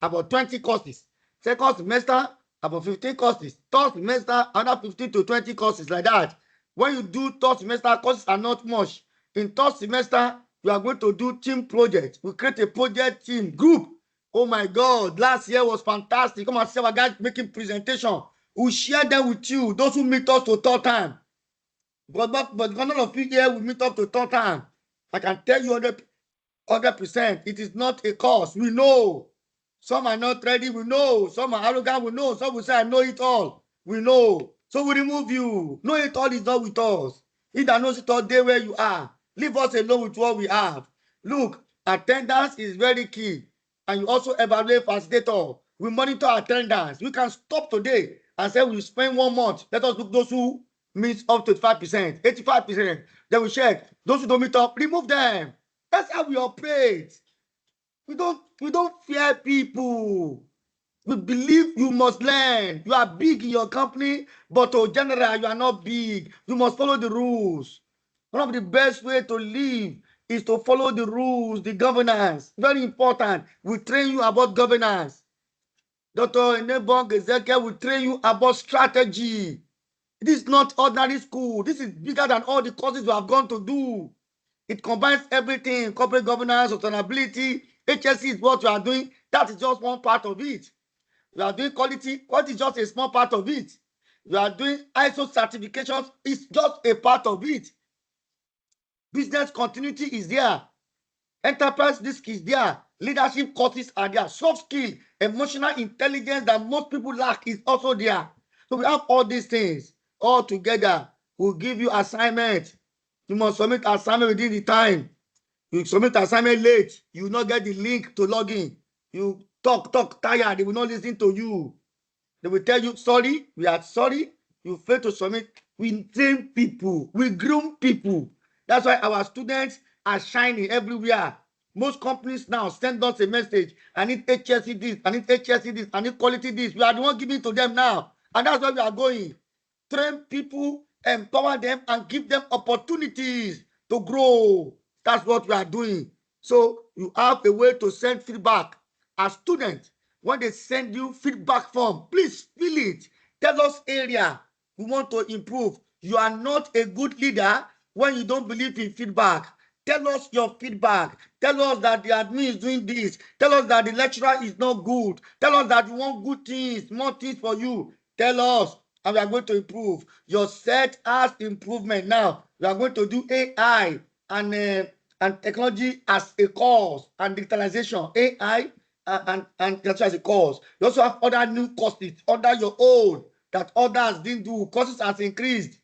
about 20 courses. 2nd semester, about 15 courses. 3rd semester, another 15 to 20 courses like that. When you do 3rd semester, courses are not much. In 3rd semester, you are going to do team project. We create a project team group. Oh my God, last year was fantastic. Come and see our guys making presentation. We share them with you, those who meet us to 3rd time. But none of you here will meet up to 3rd time. I can tell you 100%. It is not a course. We know. Some are not ready. We know. Some are arrogant. We know. Some will say, I know it all. We know. So we remove you. Know it all is not with us. He that knows it all, day where you are. Leave us alone with what we have. Look, attendance is very key. And you also evaluate facilitator. We monitor attendance. We can stop today and say we spend 1 month. Let us look those who meet up to 5%, 85%. Then we check. Those who don't meet up, remove them. That's how we operate. We don't fear people. We believe you must learn. You are big in your company, but to general, you are not big. You must follow the rules. One of the best way to live is to follow the rules, the governance. Very important. We train you about governance. Dr. Enebong Ezekiel will train you about strategy. This is not ordinary school. This is bigger than all the courses you have gone to do. It combines everything, corporate governance, sustainability. HSE is what you are doing. That is just one part of it. You are doing quality. Quality is just a small part of it. You are doing ISO certifications. It's just a part of it. Business continuity is there. Enterprise risk is there. Leadership courses are there. Soft skill, emotional intelligence that most people lack is also there. So we have all these things all together. We'll give you assignment. You must submit assignment within the time. You submit assignment late, you will not get the link to log in. You talk tired, they will not listen to you. They will tell you, sorry, we are sorry, you failed to submit. We train people, we groom people. That's why our students are shining everywhere. Most companies now send us a message, I need HSE this, I need HSE this, I need quality this. We are the one giving to them now. And that's why we are going. Train people, empower them, and give them opportunities to grow. That's what we are doing. So you have a way to send feedback. As students, when they send you feedback form, please fill it. Tell us area we want to improve. You are not a good leader when you don't believe in feedback. Tell us your feedback. Tell us that the admin is doing this. Tell us that the lecturer is not good. Tell us that you want good things, more things for you. Tell us, and we are going to improve. Your set as improvement now. We are going to do AI and technology as a course and digitalization. AI and that's as a course. You also have other new courses under your own that others didn't do. Courses has increased.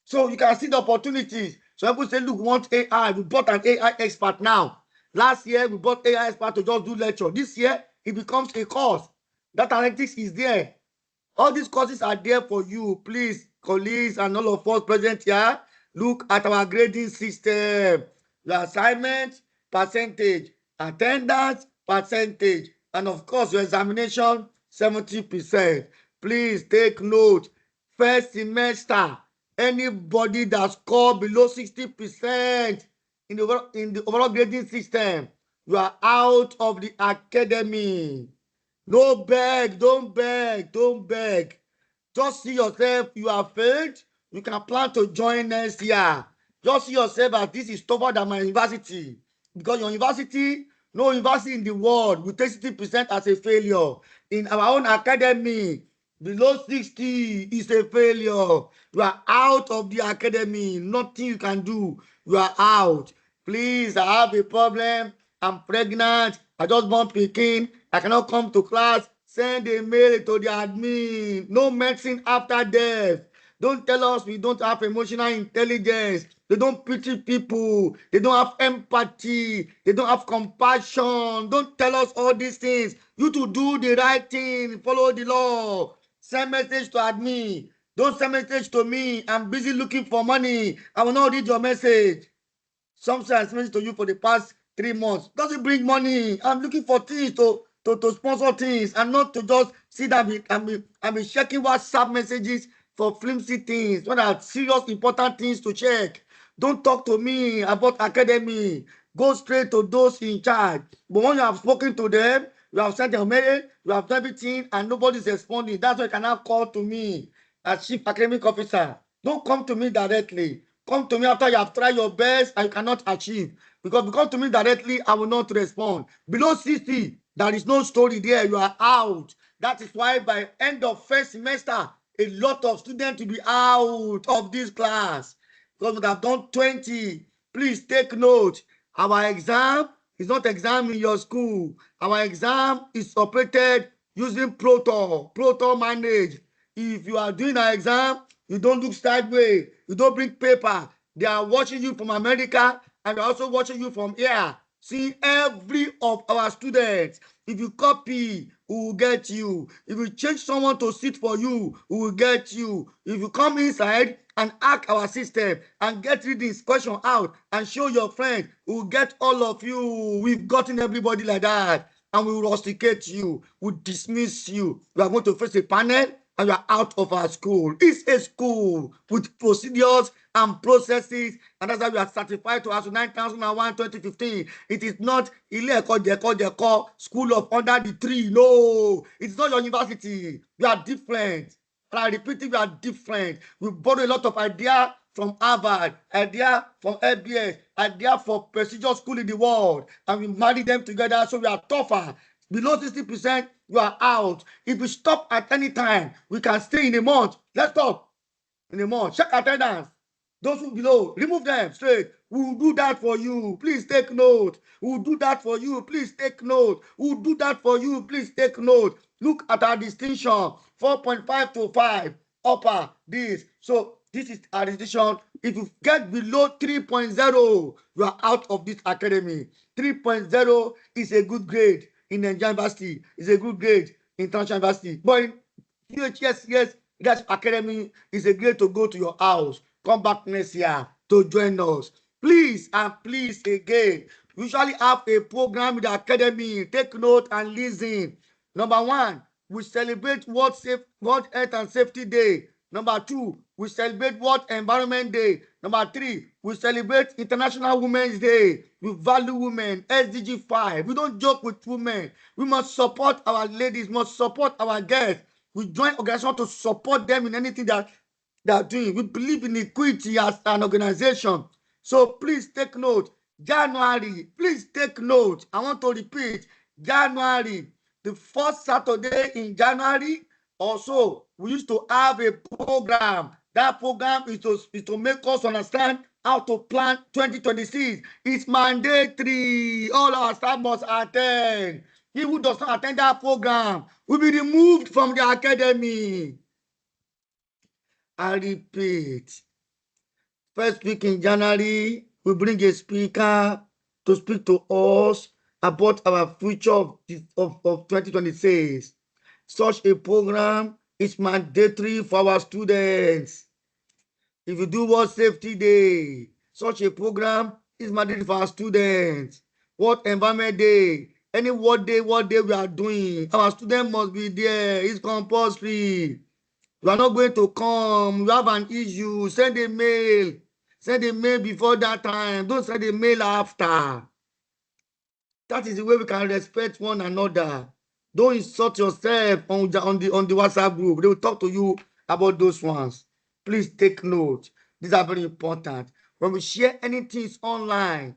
So you can see the opportunities. So people say, look, we want AI. We bought an AI expert now. Last year, we bought AI expert to just do lecture. This year, it becomes a course. Data analytics is there. All these courses are there for you. Please, colleagues and all of us present here, look at our grading system. Your assignment, percentage. Attendance, percentage. And of course, your examination, 70%. Please take note. First semester, anybody that score below 60% in the overall grading system, you are out of the academy. No beg, don't beg, don't beg. Just see yourself, you have failed. You can plan to join next year. Just see yourself as this is tougher than my university. Because your university, no university in the world will take 60% as a failure. In our own academy, below 60 is a failure. You are out of the academy. Nothing you can do. You are out. Please, I have a problem. I'm pregnant. I just want picking. I cannot come to class. Send a mail to the admin. No medicine after death. Don't tell us we don't have emotional intelligence. They don't pity people. They don't have empathy. They don't have compassion. Don't tell us all these things. You to do the right thing. Follow the law. Send message to admin. Don't send message to me. I'm busy looking for money. I will not read your message. Some say I sent to you for the past 3 months. Doesn't bring money. I'm looking for things to sponsor things and not to just see that I'm checking WhatsApp messages for flimsy things. When are serious, important things to check. Don't talk to me about academy. Go straight to those in charge. But when you have spoken to them, you have sent a mail, you have done everything, and nobody's responding. That's why you cannot call to me as chief academic officer. Don't come to me directly. Come to me after you have tried your best and you cannot achieve. Because if you come to me directly, I will not respond. Below 60, there is no story there. You are out. That is why by end of first semester, a lot of students will be out of this class. Because we have done 20. Please take note. Our exam is not exam in your school. Our exam is operated using Proton managed. If you are doing an exam, you don't look sideways. You don't bring paper. They are watching you from America and they're also watching you from here. See every of our students. If you copy, we will get you. If you change someone to sit for you, we will get you. If you come inside and hack our system and get this question out and show your friend, we will get all of you. We've gotten everybody like that. And we will rusticate you. We'll dismiss you. We are going to face a panel and you are out of our school. It's a school with procedures and processes, and that's why we are certified to ASU 9001 2015. It is not Ilé Ẹ̀kọ́ Jẹ̀kọ́ school of under the tree. No, it's not your university. We are different. And I repeat it, we are different. We borrow a lot of ideas from Harvard, idea from FBS, idea for prestigious school in the world, and we marry them together so we are tougher. Below 60%, you are out. If we stop at any time, we can stay in a month. Let's stop in a month. Check attendance. Those who below, remove them straight. We will do that for you. Please take note. We will do that for you. Please take note. We will do that for you. Please take note. Look at our distinction. 4.5 to 5. Upper, this. So this is our distinction. If you get below 3.0, you are out of this academy. 3.0 is a good grade in Nigerian University. It's a good grade in International University. But in QHSES, that academy is a grade to go to your house. Come back next year to join us. Please and please again. We usually have a program in the academy. Take note and listen. Number 1, we celebrate World Health and Safety Day. Number 2, we celebrate World Environment Day. Number 3, we celebrate International Women's Day. We value women. SDG 5. We don't joke with women. We must support our ladies. Must support our girls. We join organizations to support them in anything that they are doing. We believe in equity as an organization. So please take note. January, please take note. I want to repeat. January, the first Saturday in January, also, we used to have a program. That program is to make us understand how to plan 2026. It's mandatory. All our staff must attend. He who does not attend that program will be removed from the academy. I repeat, first week in January, we bring a speaker to speak to us about our future of 2026. Such a program is mandatory for our students. If you do World Safety Day, such a program is mandatory for our students. World Environment Day, any what day we are doing, our students must be there. It's compulsory. You are not going to come. You have an issue. Send a mail. Send a mail before that time. Don't send a mail after. That is the way we can respect one another. Don't insult yourself on the WhatsApp group. They will talk to you about those ones. Please take note. These are very important. When we share anything online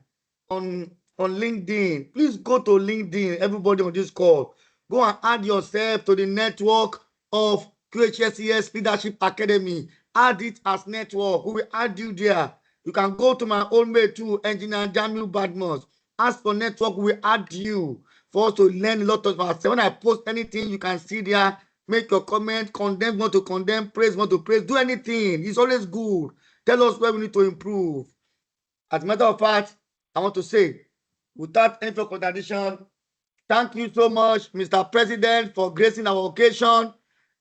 on LinkedIn, please go to LinkedIn. Everybody on this call, go and add yourself to the network of QHSES Leadership Academy. Add it as network. We will add you there. You can go to my own mail too, Engineer Jamil Badmus. Ask for network, we will add you for us to learn a lot of ourselves. When I post anything, you can see there Make your comment, condemn, want to condemn, praise, want to praise, do anything. It's always good. Tell us where we need to improve. As a matter of fact, I want to say, without any further contradiction, thank you so much, Mr. President, for gracing our occasion.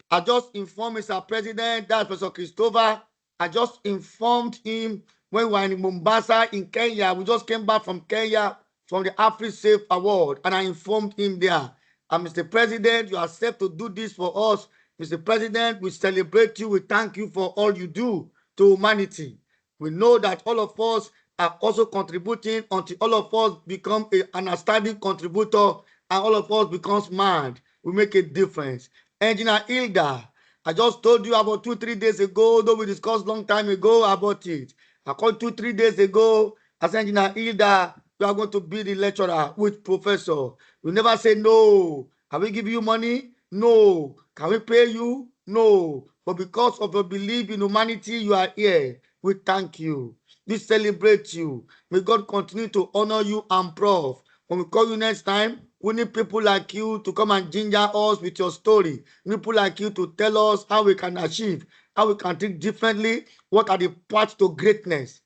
I just informed Mr. President, that's Professor Christopher. I just informed him when we were in Mombasa in Kenya. We just came back from Kenya from the AfriSafe Award, and I informed him there. And Mr. President, you are set to do this for us. Mr. President, we celebrate you. We thank you for all you do to humanity. We know that all of us are also contributing until all of us become an outstanding contributor and all of us becomes mad. We make a difference. Engineer Hilda, I just told you about 2-3 days ago, though we discussed long time ago about it. I called 2-3 days ago. I said, Engineer Hilda, you are going to be the lecturer with professor. We never say no. Can we give you money? No. Can we pay you? No. But because of your belief in humanity, you are here. We thank you. We celebrate you. May God continue to honor you and Prof. When we call you next time, we need people like you to come and ginger us with your story. We need people like you to tell us how we can achieve, how we can think differently, what are the paths to greatness.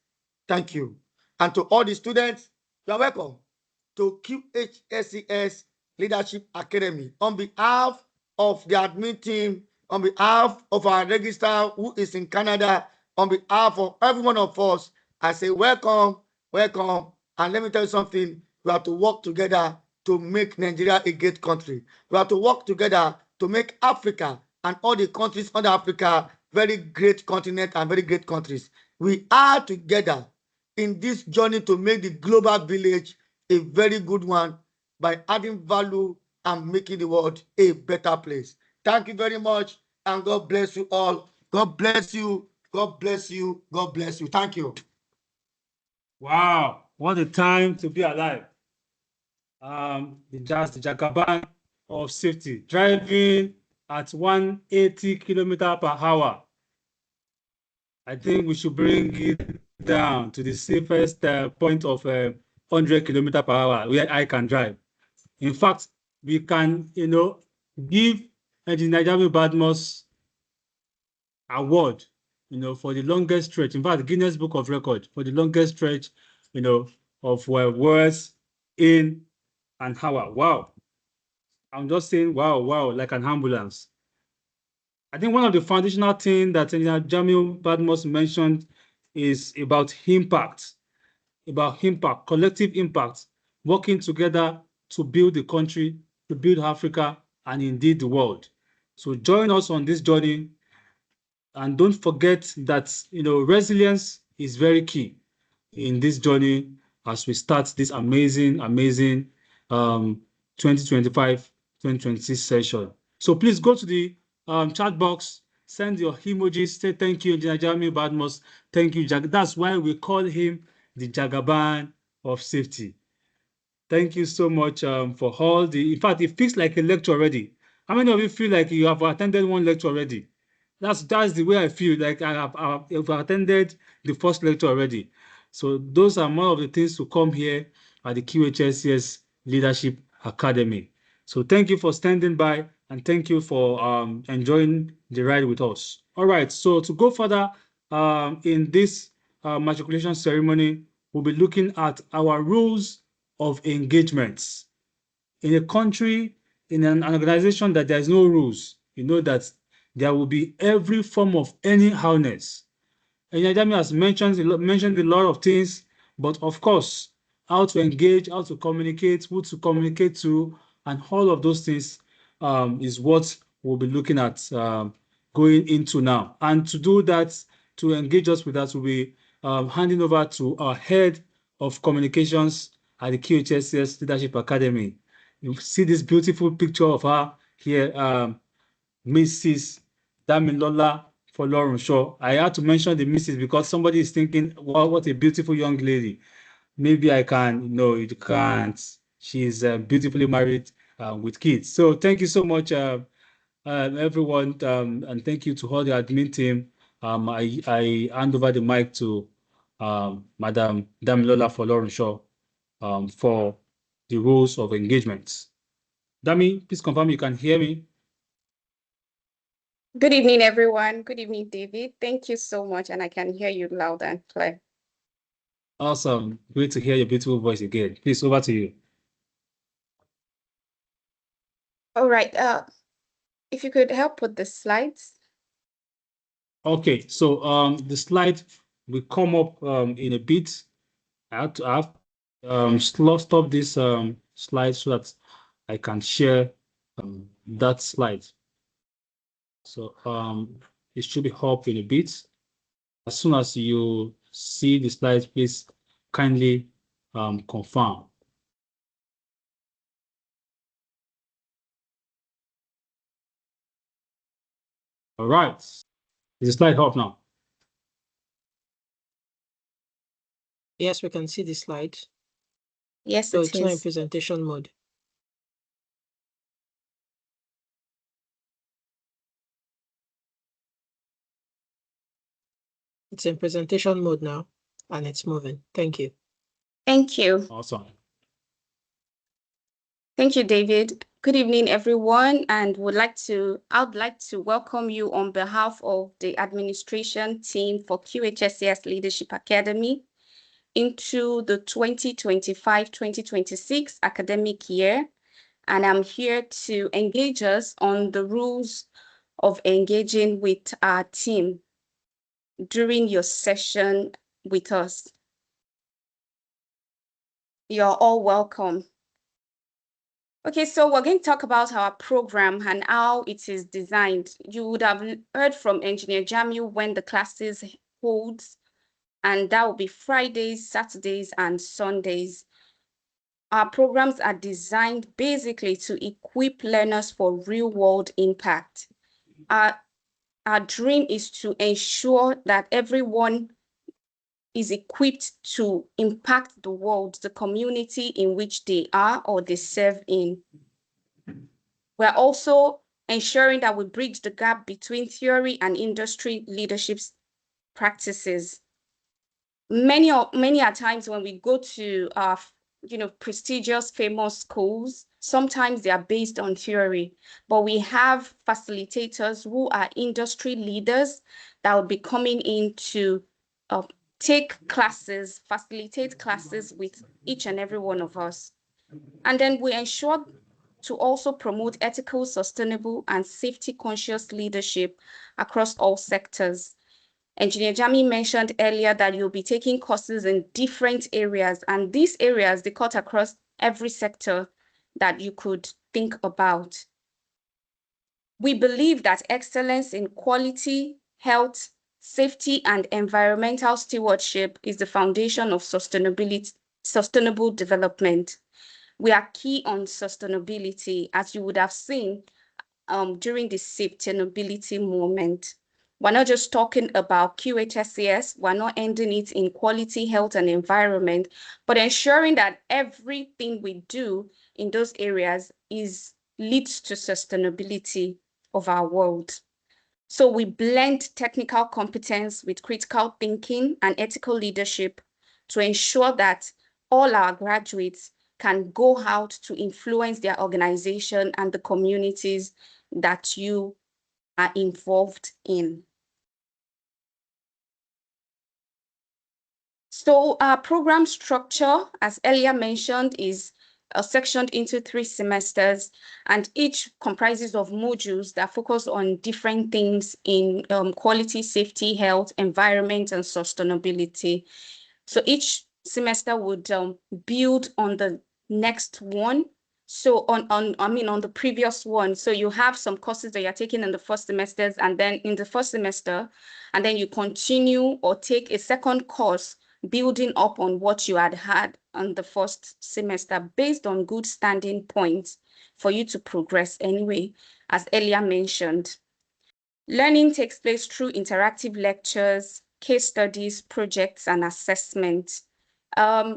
Thank you. And to all the students, you are welcome to QHSES Leadership Academy. On behalf of the admin team, on behalf of our registrar who is in Canada, on behalf of every one of us, I say welcome, welcome. And let me tell you something, we have to work together to make Nigeria a great country. We have to work together to make Africa and all the countries under Africa very great continent and very great countries. We are together in this journey to make the global village a very good one by adding value and making the world a better place. Thank you very much, and God bless you all. God bless you. God bless you. God bless you. Thank you. Wow, what a time to be alive. Just the Jagaban of safety, driving at 180 kilometers per hour. I think we should bring it down to the safest point of 100 kilometers per hour where I can drive. In fact, we can, give Engineer Jamiu Badmus award, for the longest stretch. In fact, Guinness Book of Record for the longest stretch, of words in an hour. Wow. I'm just saying, wow, like an ambulance. I think one of the foundational things that Jamil Badmus mentioned is about impact, collective impact, working together to build the country, to build Africa, and indeed the world. So join us on this journey, and don't forget that resilience is very key in this journey as we start this amazing 2025-2026 session. So please go to the chat box, send your emojis, say thank you, Engineer Jamiu Badmus. Thank you, that's why we call him the Jagaban of safety. Thank you so much for all in fact, it feels like a lecture already. How many of you feel like you have attended one lecture already? That's the way I feel, like I've attended the first lecture already. So those are more of the things to come here at the QHSES Leadership Academy. So thank you for standing by, and thank you for enjoying the ride with us. All right, so to go further in this matriculation ceremony, we'll be looking at our rules of engagements. In a country, in an organization that there is no rules, you know that there will be every form of anyhowness. And Yadami has mentioned a lot of things, but of course, how to engage, how to communicate, who to communicate to, and all of those things is what we'll be looking at going into now. And to do that, to engage us with that, we'll be handing over to our head of communications at the QHSES Leadership Academy. You see this beautiful picture of her here, Mrs. Damilola Folorunsho. I had to mention the Mrs. because somebody is thinking, wow, what a beautiful young lady. Maybe I can. No, you can't. She's beautifully married with kids. So thank you so much, everyone, and thank you to all the admin team. I hand over the mic to Madam Damilola Folorunsho for the rules of engagement. Dami, please confirm you can hear me. Good evening, everyone. Good evening, David. Thank you so much, and I can hear you loud and clear. Awesome. Great to hear your beautiful voice again. Please, over to you. All right. If you could help with the slides. Okay, so the slide will come up in a bit. I have stop this slide so that I can share that slide. So it should be up in a bit. As soon as you see the slides, please kindly confirm. All right. Is the slide up now? Yes, we can see the slide. Yes, So it it's not in is. presentation mode. It's in presentation mode now, and it's moving. Thank you. Thank you. Awesome. Thank you, David. Good evening, everyone, and I'd like to welcome you on behalf of the administration team for QHSES Leadership Academy into the 2025-2026 academic year. And I'm here to engage us on the rules of engaging with our team during your session with us. You're all welcome. Okay, so we're going to talk about our program and how it is designed. You would have heard from Engineer Jamiu when the classes holds, and that will be Fridays, Saturdays, and Sundays. Our programs are designed basically to equip learners for real-world impact. Our dream is to ensure that everyone is equipped to impact the world, the community in which they are or they serve in. We're also ensuring that we bridge the gap between theory and industry leadership practices. Many a times when we go to prestigious, famous schools, sometimes they are based on theory, but we have facilitators who are industry leaders that will be coming in to take classes, facilitate classes with each and every one of us. And then we ensure to also promote ethical, sustainable, and safety-conscious leadership across all sectors. Engineer Jami mentioned earlier that you'll be taking courses in different areas, and these areas, they cut across every sector that you could think about. We believe that excellence in quality, health, safety, and environmental stewardship is the foundation of sustainable development. We are key on sustainability, as you would have seen during the sustainability moment. We're not just talking about QHSES, we're not ending it in quality, health, and environment, but ensuring that everything we do in those areas leads to sustainability of our world. So we blend technical competence with critical thinking and ethical leadership to ensure that all our graduates can go out to influence their organization and the communities that you are involved in. So our program structure, as earlier mentioned, is sectioned into 3 semesters, and each comprises of modules that focus on different things in quality, safety, health, environment, and sustainability. So each semester would build on the next one. So on the previous one. So you have some courses that you're taking in the first semesters, and then in the first semester, and then you continue or take a second course building up on what you had on the first semester based on good standing points for you to progress anyway, as earlier mentioned. Learning takes place through interactive lectures, case studies, projects, and assessment.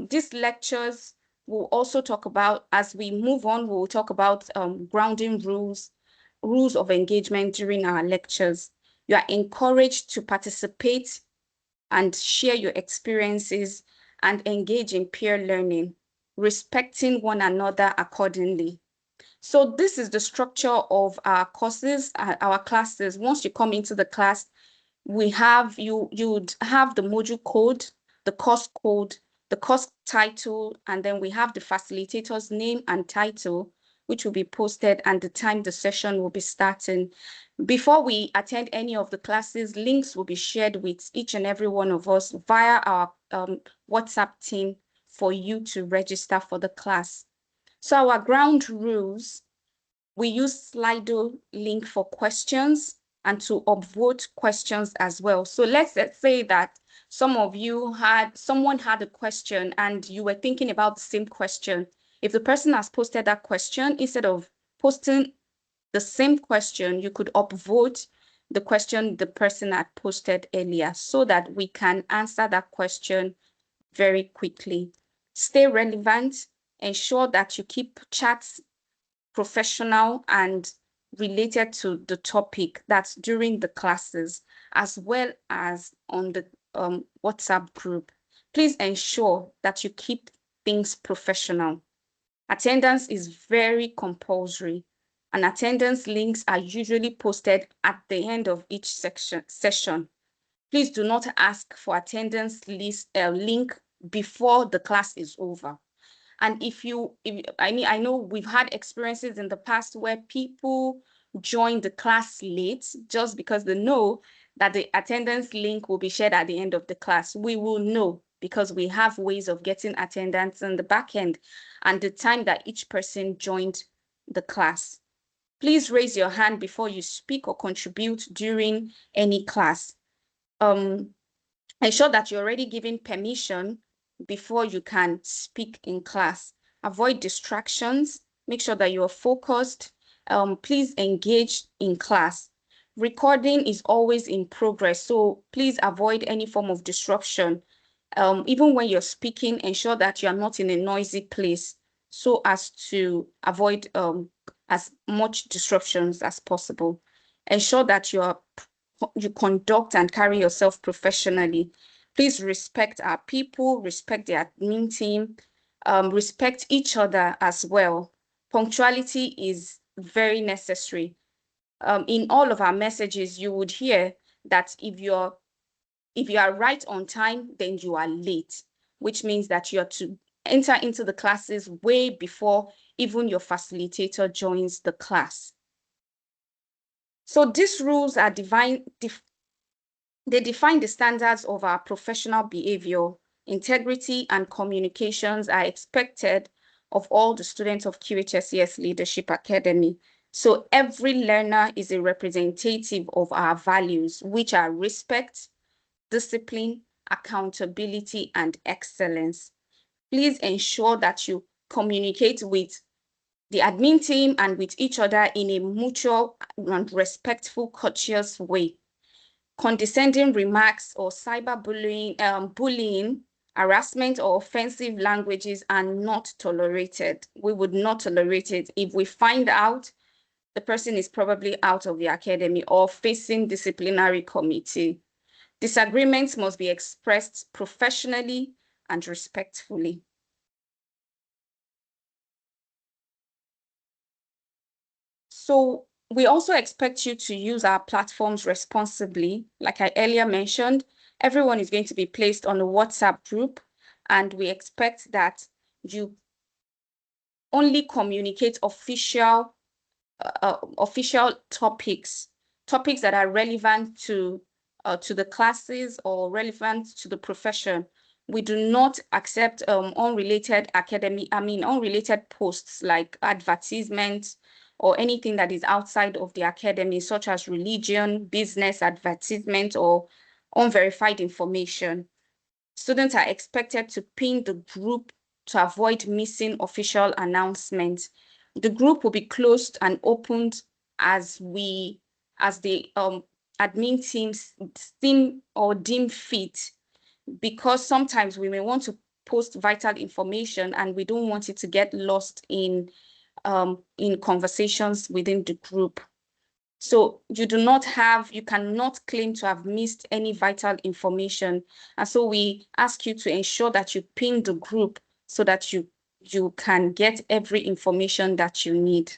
These lectures will also talk about, as we move on, we'll talk about grounding rules of engagement during our lectures. You are encouraged to participate and share your experiences and engage in peer learning, respecting one another accordingly. So this is the structure of our courses, our classes. Once you come into the class, we have you'd have the module code, the course code, the course title, and then we have the facilitator's name and title, which will be posted, and the time the session will be starting. Before we attend any of the classes, links will be shared with each and every one of us via our WhatsApp team for you to register for the class. So our ground rules, we use Slido link for questions and to upvote questions as well. So let's say that someone had a question and you were thinking about the same question. If the person has posted that question, instead of posting the same question, you could upvote the question the person had posted earlier so that we can answer that question very quickly. Stay relevant, ensure that you keep chats professional and related to the topic that's during the classes, as well as on the WhatsApp group. Please ensure that you keep things professional. Attendance is very compulsory, and attendance links are usually posted at the end of each session. Please do not ask for attendance link before the class is over. And I know we've had experiences in the past where people join the class late just because they know that the attendance link will be shared at the end of the class. We will know because we have ways of getting attendance in the back end and the time that each person joined the class. Please raise your hand before you speak or contribute during any class. Ensure that you're already given permission before you can speak in class. Avoid distractions. Make sure that you're focused. Please engage in class. Recording is always in progress, so please avoid any form of disruption. Even when you're speaking, ensure that you are not in a noisy place so as to avoid as much disruptions as possible. Ensure that you conduct and carry yourself professionally. Please respect our people, respect the admin team, respect each other as well. Punctuality is very necessary. In all of our messages, you would hear that if you are right on time, then you are late, which means that you are to enter into the classes way before even your facilitator joins the class. So these rules are they define the standards of our professional behavior. Integrity and communications are expected of all the students of QHSES Leadership Academy. So every learner is a representative of our values, which are respect, discipline, accountability, and excellence. Please ensure that you communicate with the admin team and with each other in a mutual and respectful, courteous way. Condescending remarks or cyberbullying, bullying, harassment, or offensive languages are not tolerated. We would not tolerate it. If we find out, the person is probably out of the academy or facing disciplinary committee. Disagreements must be expressed professionally and respectfully. So we also expect you to use our platforms responsibly. Like I earlier mentioned, everyone is going to be placed on a WhatsApp group, and we expect that you only communicate official topics that are relevant to the classes or relevant to the profession. We do not accept unrelated posts like advertisements or anything that is outside of the academy, such as religion, business, advertisement, or unverified information. Students are expected to pin the group to avoid missing official announcements. The group will be closed and opened as the admin teams deem fit, because sometimes we may want to post vital information and we don't want it to get lost in conversations within the group. So you cannot claim to have missed any vital information. And so we ask you to ensure that you ping the group so that you can get every information that you need.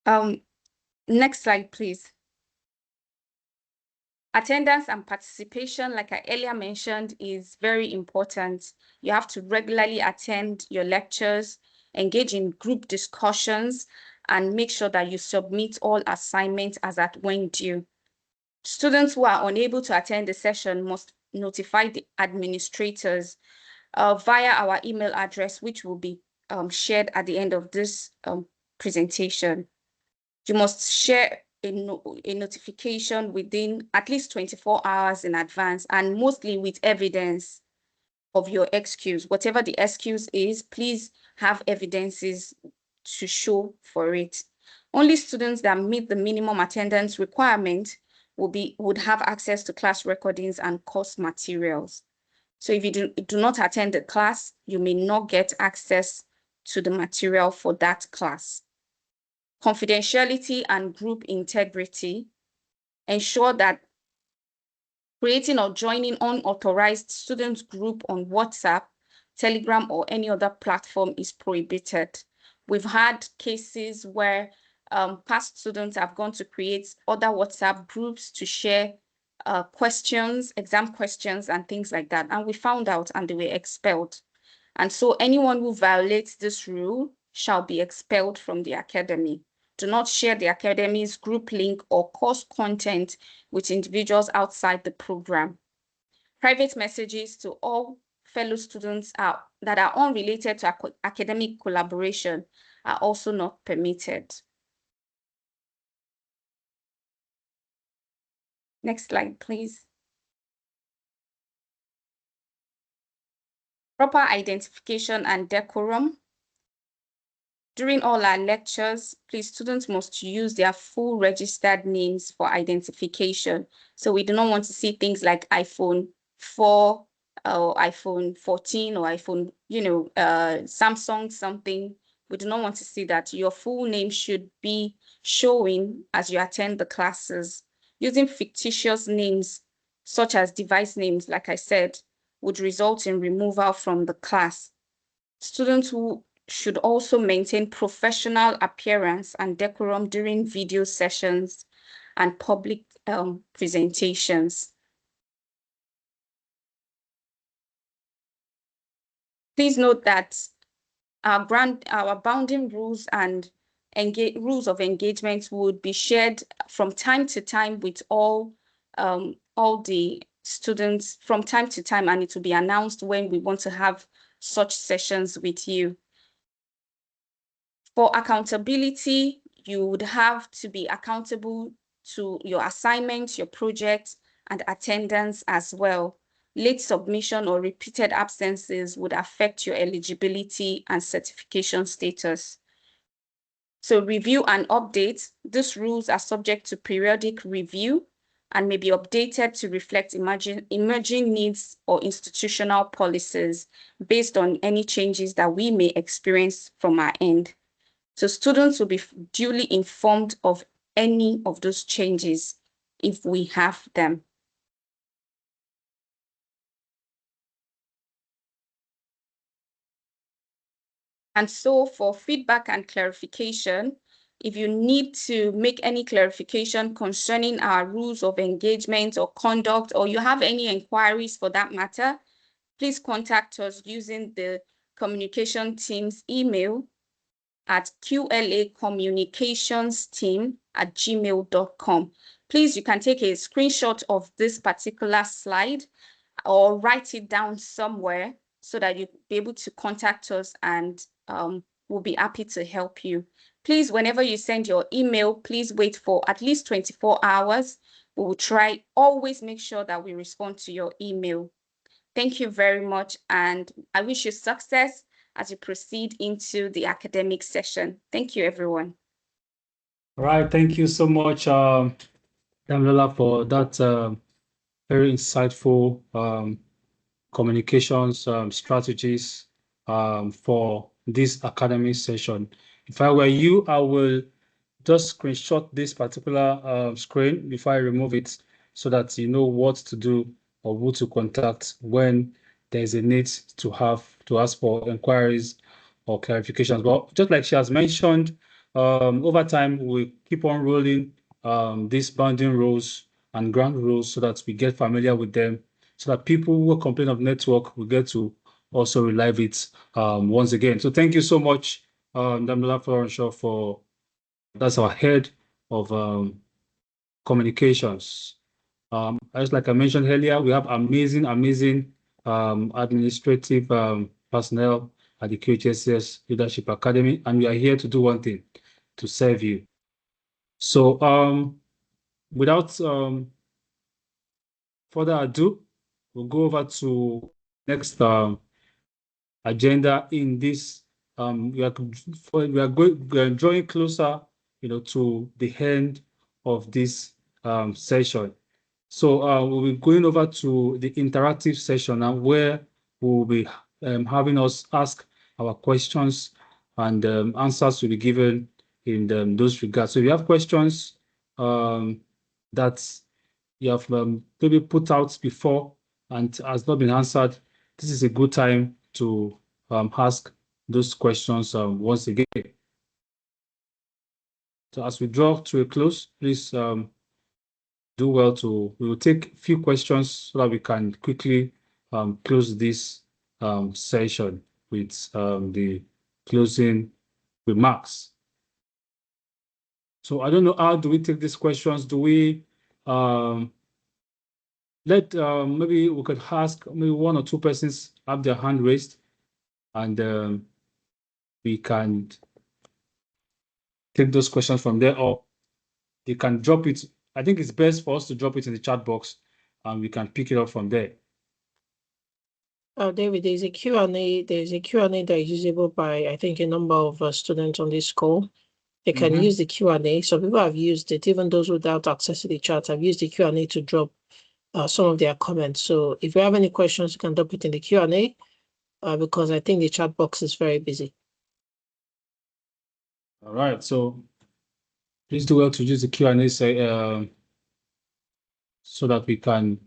Next slide, please. Attendance and participation, like I earlier mentioned, is very important. You have to regularly attend your lectures, engage in group discussions, and make sure that you submit all assignments as at when due. Students who are unable to attend the session must notify the administrators via our email address, which will be shared at the end of this presentation. You must share a notification within at least 24 hours in advance, and mostly with evidence of your excuse. Whatever the excuse is, please have evidences to show for it. Only students that meet the minimum attendance requirement would have access to class recordings and course materials. So if you do not attend the class, you may not get access to the material for that class. Confidentiality and group integrity. Ensure that creating or joining unauthorized student group on WhatsApp, Telegram, or any other platform is prohibited. We've had cases where past students have gone to create other WhatsApp groups to share questions, exam questions, and things like that. And we found out and they were expelled. And so anyone who violates this rule shall be expelled from the academy. Do not share the academy's group link or course content with individuals outside the program. Private messages to all fellow students that are unrelated to academic collaboration are also not permitted. Next slide, please. Proper identification and decorum. During all our lectures, please, students must use their full registered names for identification. So we do not want to see things like iPhone 4 or iPhone 14 or iPhone, Samsung something. We do not want to see that. Your full name should be showing as you attend the classes. Using fictitious names, such as device names, like I said, would result in removal from the class. Students who should also maintain professional appearance and decorum during video sessions and public presentations. Please note that our bounding rules and rules of engagement would be shared from time to time with all the students from time to time, and it will be announced when we want to have such sessions with you. For accountability, you would have to be accountable to your assignments, your projects, and attendance as well. Late submission or repeated absences would affect your eligibility and certification status. So review and update. These rules are subject to periodic review and may be updated to reflect emerging needs or institutional policies based on any changes that we may experience from our end. So students will be duly informed of any of those changes if we have them. And so for feedback and clarification, if you need to make any clarification concerning our rules of engagement or conduct, or you have any inquiries for that matter, please contact us using the communication team's email at qlacommunicationsteam@gmail.com. Please, you can take a screenshot of this particular slide or write it down somewhere so that you'll be able to contact us and we'll be happy to help you. Please, whenever you send your email, please wait for at least 24 hours. We will try, always make sure that we respond to your email. Thank you very much, and I wish you success as you proceed into the academic session. Thank you, everyone. All right, thank you so much, Damilola, for that very insightful communications strategies for this academic session. If I were you, I will just screenshot this particular screen before I remove it so that you know what to do or who to contact when there's a need to ask for inquiries or clarifications. But just like she has mentioned, over time, we keep on rolling these bounding rules and ground rules so that we get familiar with them, so that people who complain of network will get to also relive it once again. So thank you so much, Damola Florenshaw, for that's our head of communications. As like I mentioned earlier, we have amazing administrative personnel at the QHSES Leadership Academy, and we are here to do one thing, to serve you. So without further ado, we'll go over to next agenda in this. We are drawing closer, to the end of this session. So we'll be going over to the interactive session now, where we'll be having us ask our questions, and answers will be given in those regards. So if you have questions that you have maybe put out before and has not been answered, this is a good time to ask those questions once again. So as we draw to a close, please do well we will take a few questions so that we can quickly close this session with the closing remarks. So I don't know, how do we take these questions? Do we maybe we could ask maybe one or two persons have their hand raised, and we can take those questions from there, or they can drop it. I think it's best for us to drop it in the chat box, and we can pick it up from there. David, there's a Q&A. There's a Q&A that is usable by, I think, a number of students on this call. They can use the Q&A. Some people have used it, even those without access to the chat have used the Q&A to drop some of their comments. So if you have any questions, you can drop it in the Q&A because I think the chat box is very busy. All right, so please do well to use the Q&A so that we can,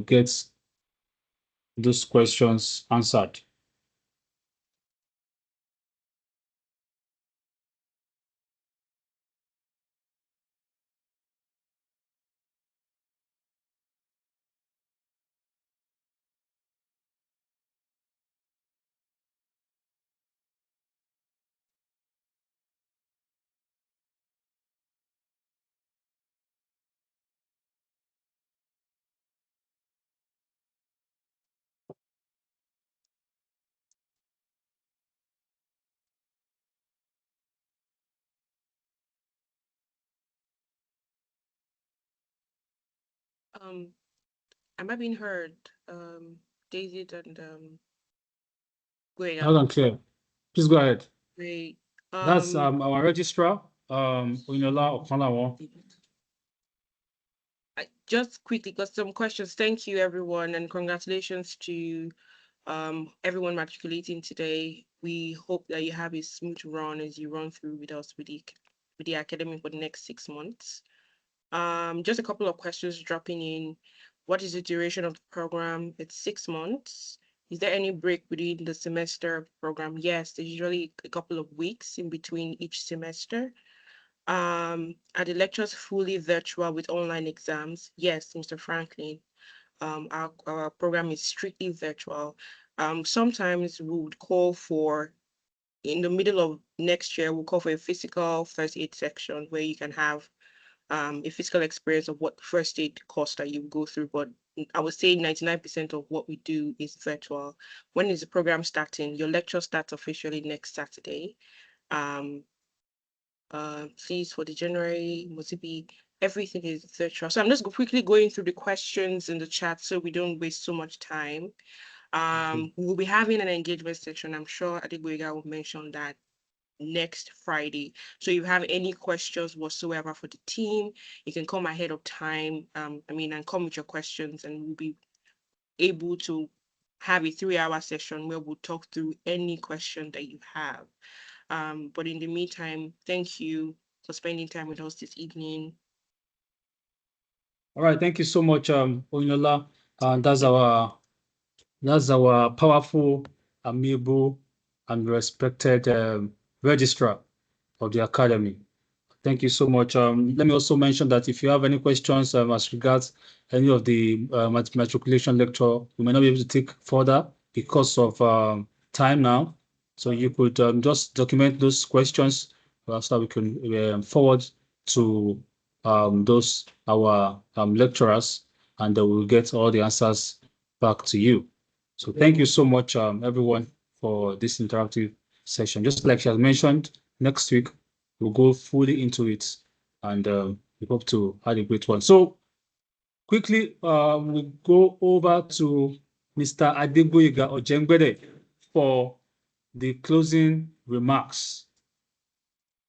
get those questions answered. Am I being heard? David and Loud and clear. Please go ahead. Great. That's our registrar, Oyinlola Okanlawon. Just quickly, got some questions. Thank you, everyone, and congratulations to everyone matriculating today. We hope that you have a smooth run as you run through with us with the academy for the next 6 months. Just a couple of questions dropping in. What is the duration of the program? It's 6 months. Is there any break within the semester program? Yes, there's usually a couple of weeks in between each semester. Are the lectures fully virtual with online exams? Yes, Mr. Franklin. Our program is strictly virtual. Sometimes we would call for, in the middle of next year, we'll call for a physical first aid section where you can have a physical experience of what first aid course that you go through. But I would say 99% of what we do is virtual. When is the program starting? Your lecture starts officially next Saturday. Please, for the January, must it be, everything is virtual. So I'm just quickly going through the questions in the chat so we don't waste so much time. We'll be having an engagement section. I'm sure Adegboyega will mention that next Friday. So if you have any questions whatsoever for the team, you can come ahead of time, and come with your questions, and we'll be able to have a 3-hour session where we'll talk through any question that you have. But in the meantime, thank you for spending time with us this evening. All right, thank you so much, Oyinlola. That's our powerful, amiable, and respected registrar. of the academy. Thank you so much. Let me also mention that if you have any questions as regards any of the matriculation lecture, we may not be able to take further because of time now. So you could just document those questions so we can forward to those our lecturers, and we'll get all the answers back to you. So thank you so much, everyone, for this interactive session. Just like she has mentioned, next week we'll go fully into it, and we hope to have a great one. So quickly, we'll go over to Mr. Adegboyega Ojengbede for the closing remarks.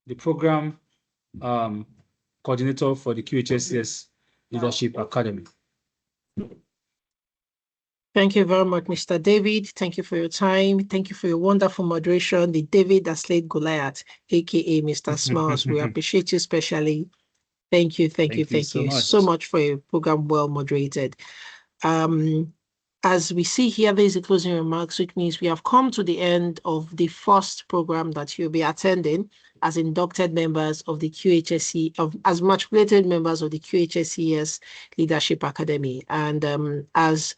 The program coordinator for the QHSES Leadership Academy. Thank you very much, Mr. David. Thank you for your time. Thank you for your wonderful moderation. The David that slayed Goliath, aka Mr. Smiles. We appreciate you especially. Thank you so much for your program, well moderated. As we see here, there is a closing remarks, which means we have come to the end of the first program that you'll be attending as inducted members of the QHSE, as matriculated members of the QHSES Leadership Academy. And as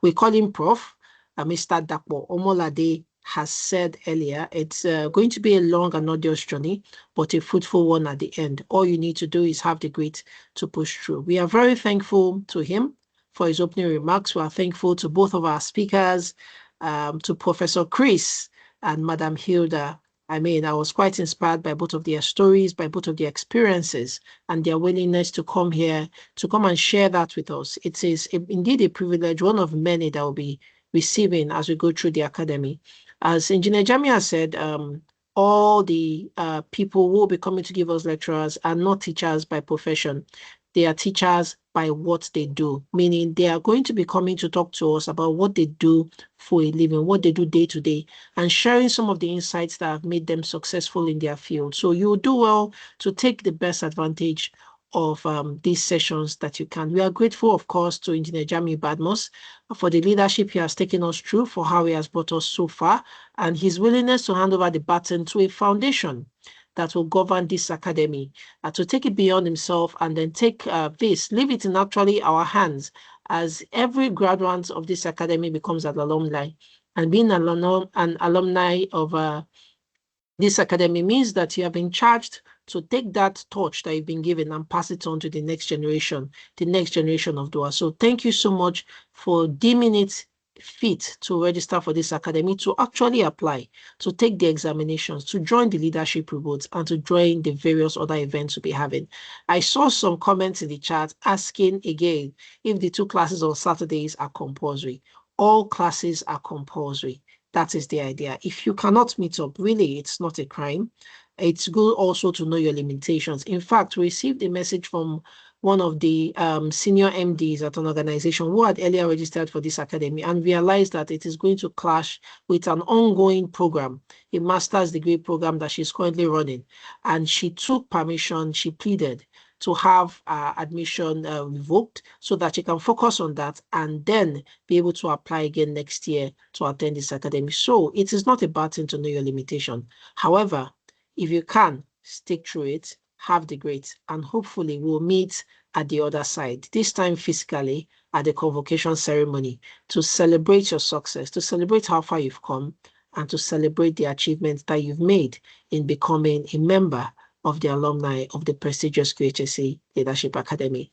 we call him Prof, Mr. Dapo Omolade has said earlier, it's going to be a long and arduous journey, but a fruitful one at the end. All you need to do is have the grit to push through. We are very thankful to him for his opening remarks. We are thankful to both of our speakers, to Professor Chris and Madam Hilda. I mean, I was quite inspired by both of their stories, by both of their experiences, and their willingness to come here, to come and share that with us. It is indeed a privilege, one of many that will be receiving as we go through the academy. As Engineer Jamia said, all the people who will be coming to give us lecturers are not teachers by profession. They are teachers by what they do, meaning they are going to be coming to talk to us about what they do for a living, what they do day to day, and sharing some of the insights that have made them successful in their field. So you will do well to take the best advantage of these sessions that you can. We are grateful, of course, to Engineer Jami Badmos for the leadership he has taken us through, for how he has brought us so far, and his willingness to hand over the baton to a foundation that will govern this academy, to take it beyond himself and then take this, leave it in actually our hands, as every graduate of this academy becomes an alumni. And being an alumni of this academy means that you have been charged to take that torch that you've been given and pass it on to the next generation of Dua. So thank you so much for deeming it fit to register for this academy, to actually apply, to take the examinations, to join the leadership rewards, and to join the various other events we'll be having. I saw some comments in the chat asking again if the 2 classes on Saturdays are compulsory. All classes are compulsory. That is the idea. If you cannot meet up, really, it's not a crime. It's good also to know your limitations. In fact, we received a message from one of the senior MDs at an organization who had earlier registered for this academy and realized that it is going to clash with an ongoing program, a master's degree program that she's currently running. And she took permission, she pleaded to have admission revoked so that she can focus on that and then be able to apply again next year to attend this academy. So it is not a bad thing to know your limitation. However, if you can stick through it, have the grit, and hopefully we'll meet at the other side, this time physically at the convocation ceremony, to celebrate your success, to celebrate how far you've come, and to celebrate the achievements that you've made in becoming a member of the alumni of the prestigious QHSE Leadership Academy.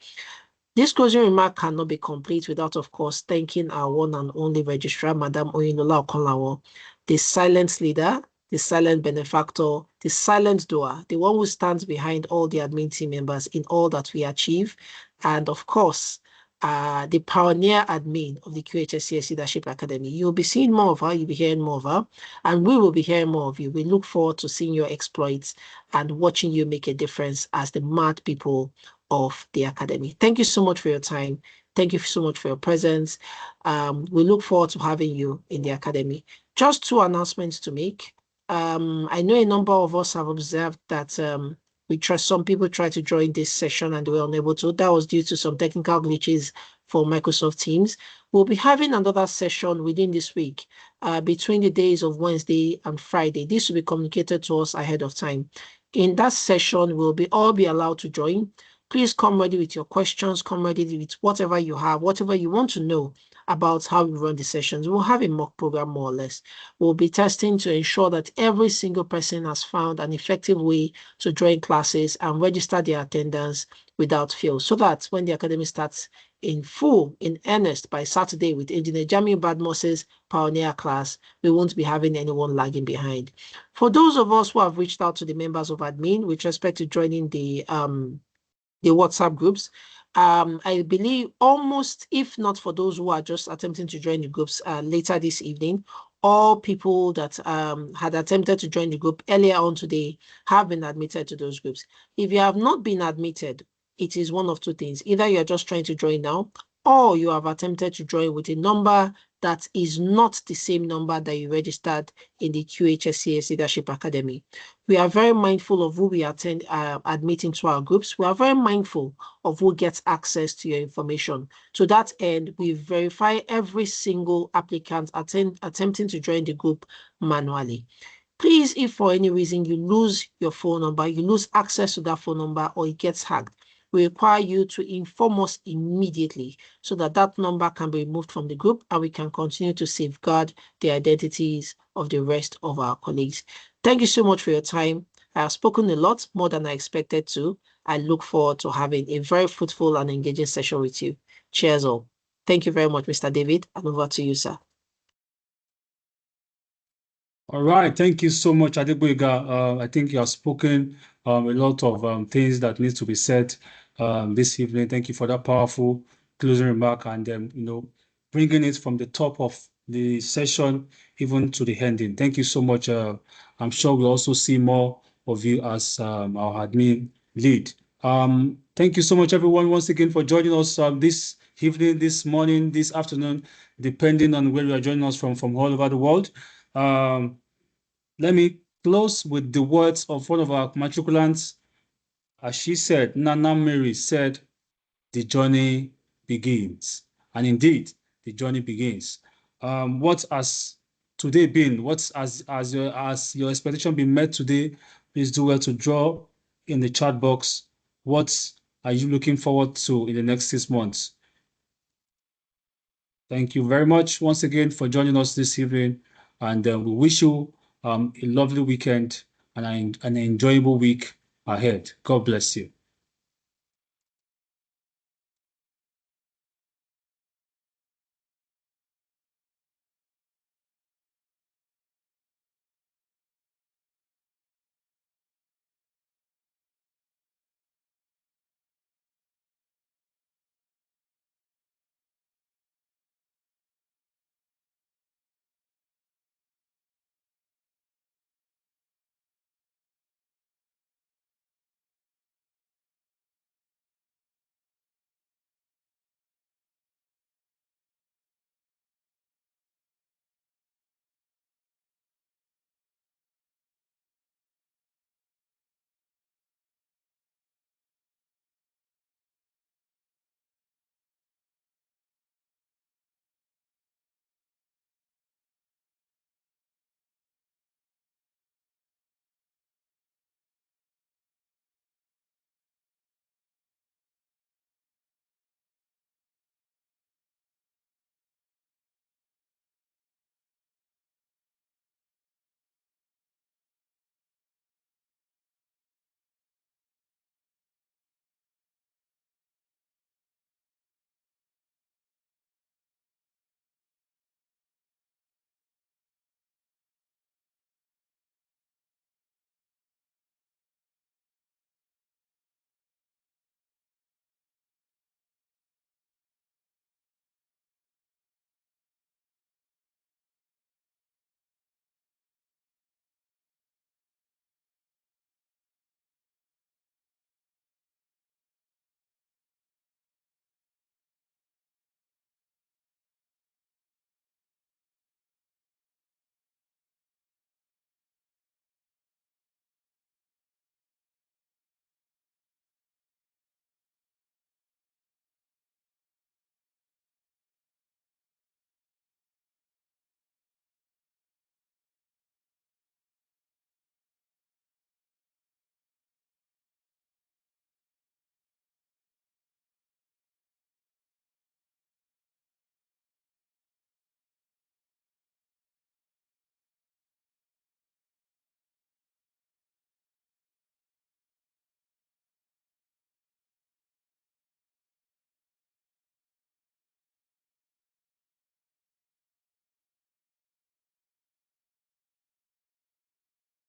This closing remark cannot be complete without, of course, thanking our one and only registrar, Madam Oyinola Okonlawo, the silent leader, the silent benefactor, the silent doer, the one who stands behind all the admin team members in all that we achieve, and of course, the pioneer admin of the QHSES Leadership Academy. You'll be seeing more of her, you'll be hearing more of her, and we will be hearing more of you. We look forward to seeing your exploits and watching you make a difference as the mad people of the Academy. Thank you so much for your time. Thank you so much for your presence. We look forward to having you in the Academy. Just 2 announcements to make. I know a number of us have observed that We trust some people tried to join this session and they were unable to. That was due to some technical glitches for Microsoft Teams. We'll be having another session within this week between the days of Wednesday and Friday. This will be communicated to us ahead of time. In that session, we'll all be allowed to join. Please come ready with your questions, come ready with whatever you have, whatever you want to know about how we run the sessions. We'll have a mock program more or less. We'll be testing to ensure that every single person has found an effective way to join classes and register their attendance without fail, so that when the academy starts in full, in earnest by Saturday with Engineer Jamiu Badmos's Pioneer class, we won't be having anyone lagging behind. For those of us who have reached out to the members of admin with respect to joining the WhatsApp groups, I believe almost, if not for those who are just attempting to join the groups later this evening, all people that had attempted to join the group earlier on today have been admitted to those groups. If you have not been admitted, it is one of two things. Either you're just trying to join now, or you have attempted to join with a number that is not the same number that you registered in the QHSES Leadership Academy. We are very mindful of who we admitting to our groups. We are very mindful of who gets access to your information. To that end, we verify every single applicant attempting to join the group manually. Please, if for any reason you lose your phone number, you lose access to that phone number, or it gets hacked, we require you to inform us immediately so that that number can be removed from the group and we can continue to safeguard the identities of the rest of our colleagues. Thank you so much for your time. I have spoken a lot, more than I expected to. I look forward to having a very fruitful and engaging session with you. Cheers all. Thank you very much, Mr. David, and over to you, sir. All right, thank you so much, Adegboyega. I think you have spoken a lot of things that needs to be said this evening. Thank you for that powerful closing remark and bringing it from the top of the session even to the ending. Thank you so much. I'm sure we'll also see more of you as our admin lead. Thank you so much, everyone, once again for joining us this evening, this morning, this afternoon, depending on where you are joining us from all over the world. Let me close with the words of one of our matriculants. As she said, Nana Mary said, the journey begins. And indeed, the journey begins. What has today been? What has your expectation been met today? Please do well to draw in the chat box. What are you looking forward to in the next 6 months? Thank you very much once again for joining us this evening. And we wish you a lovely weekend and an enjoyable week ahead. God bless you.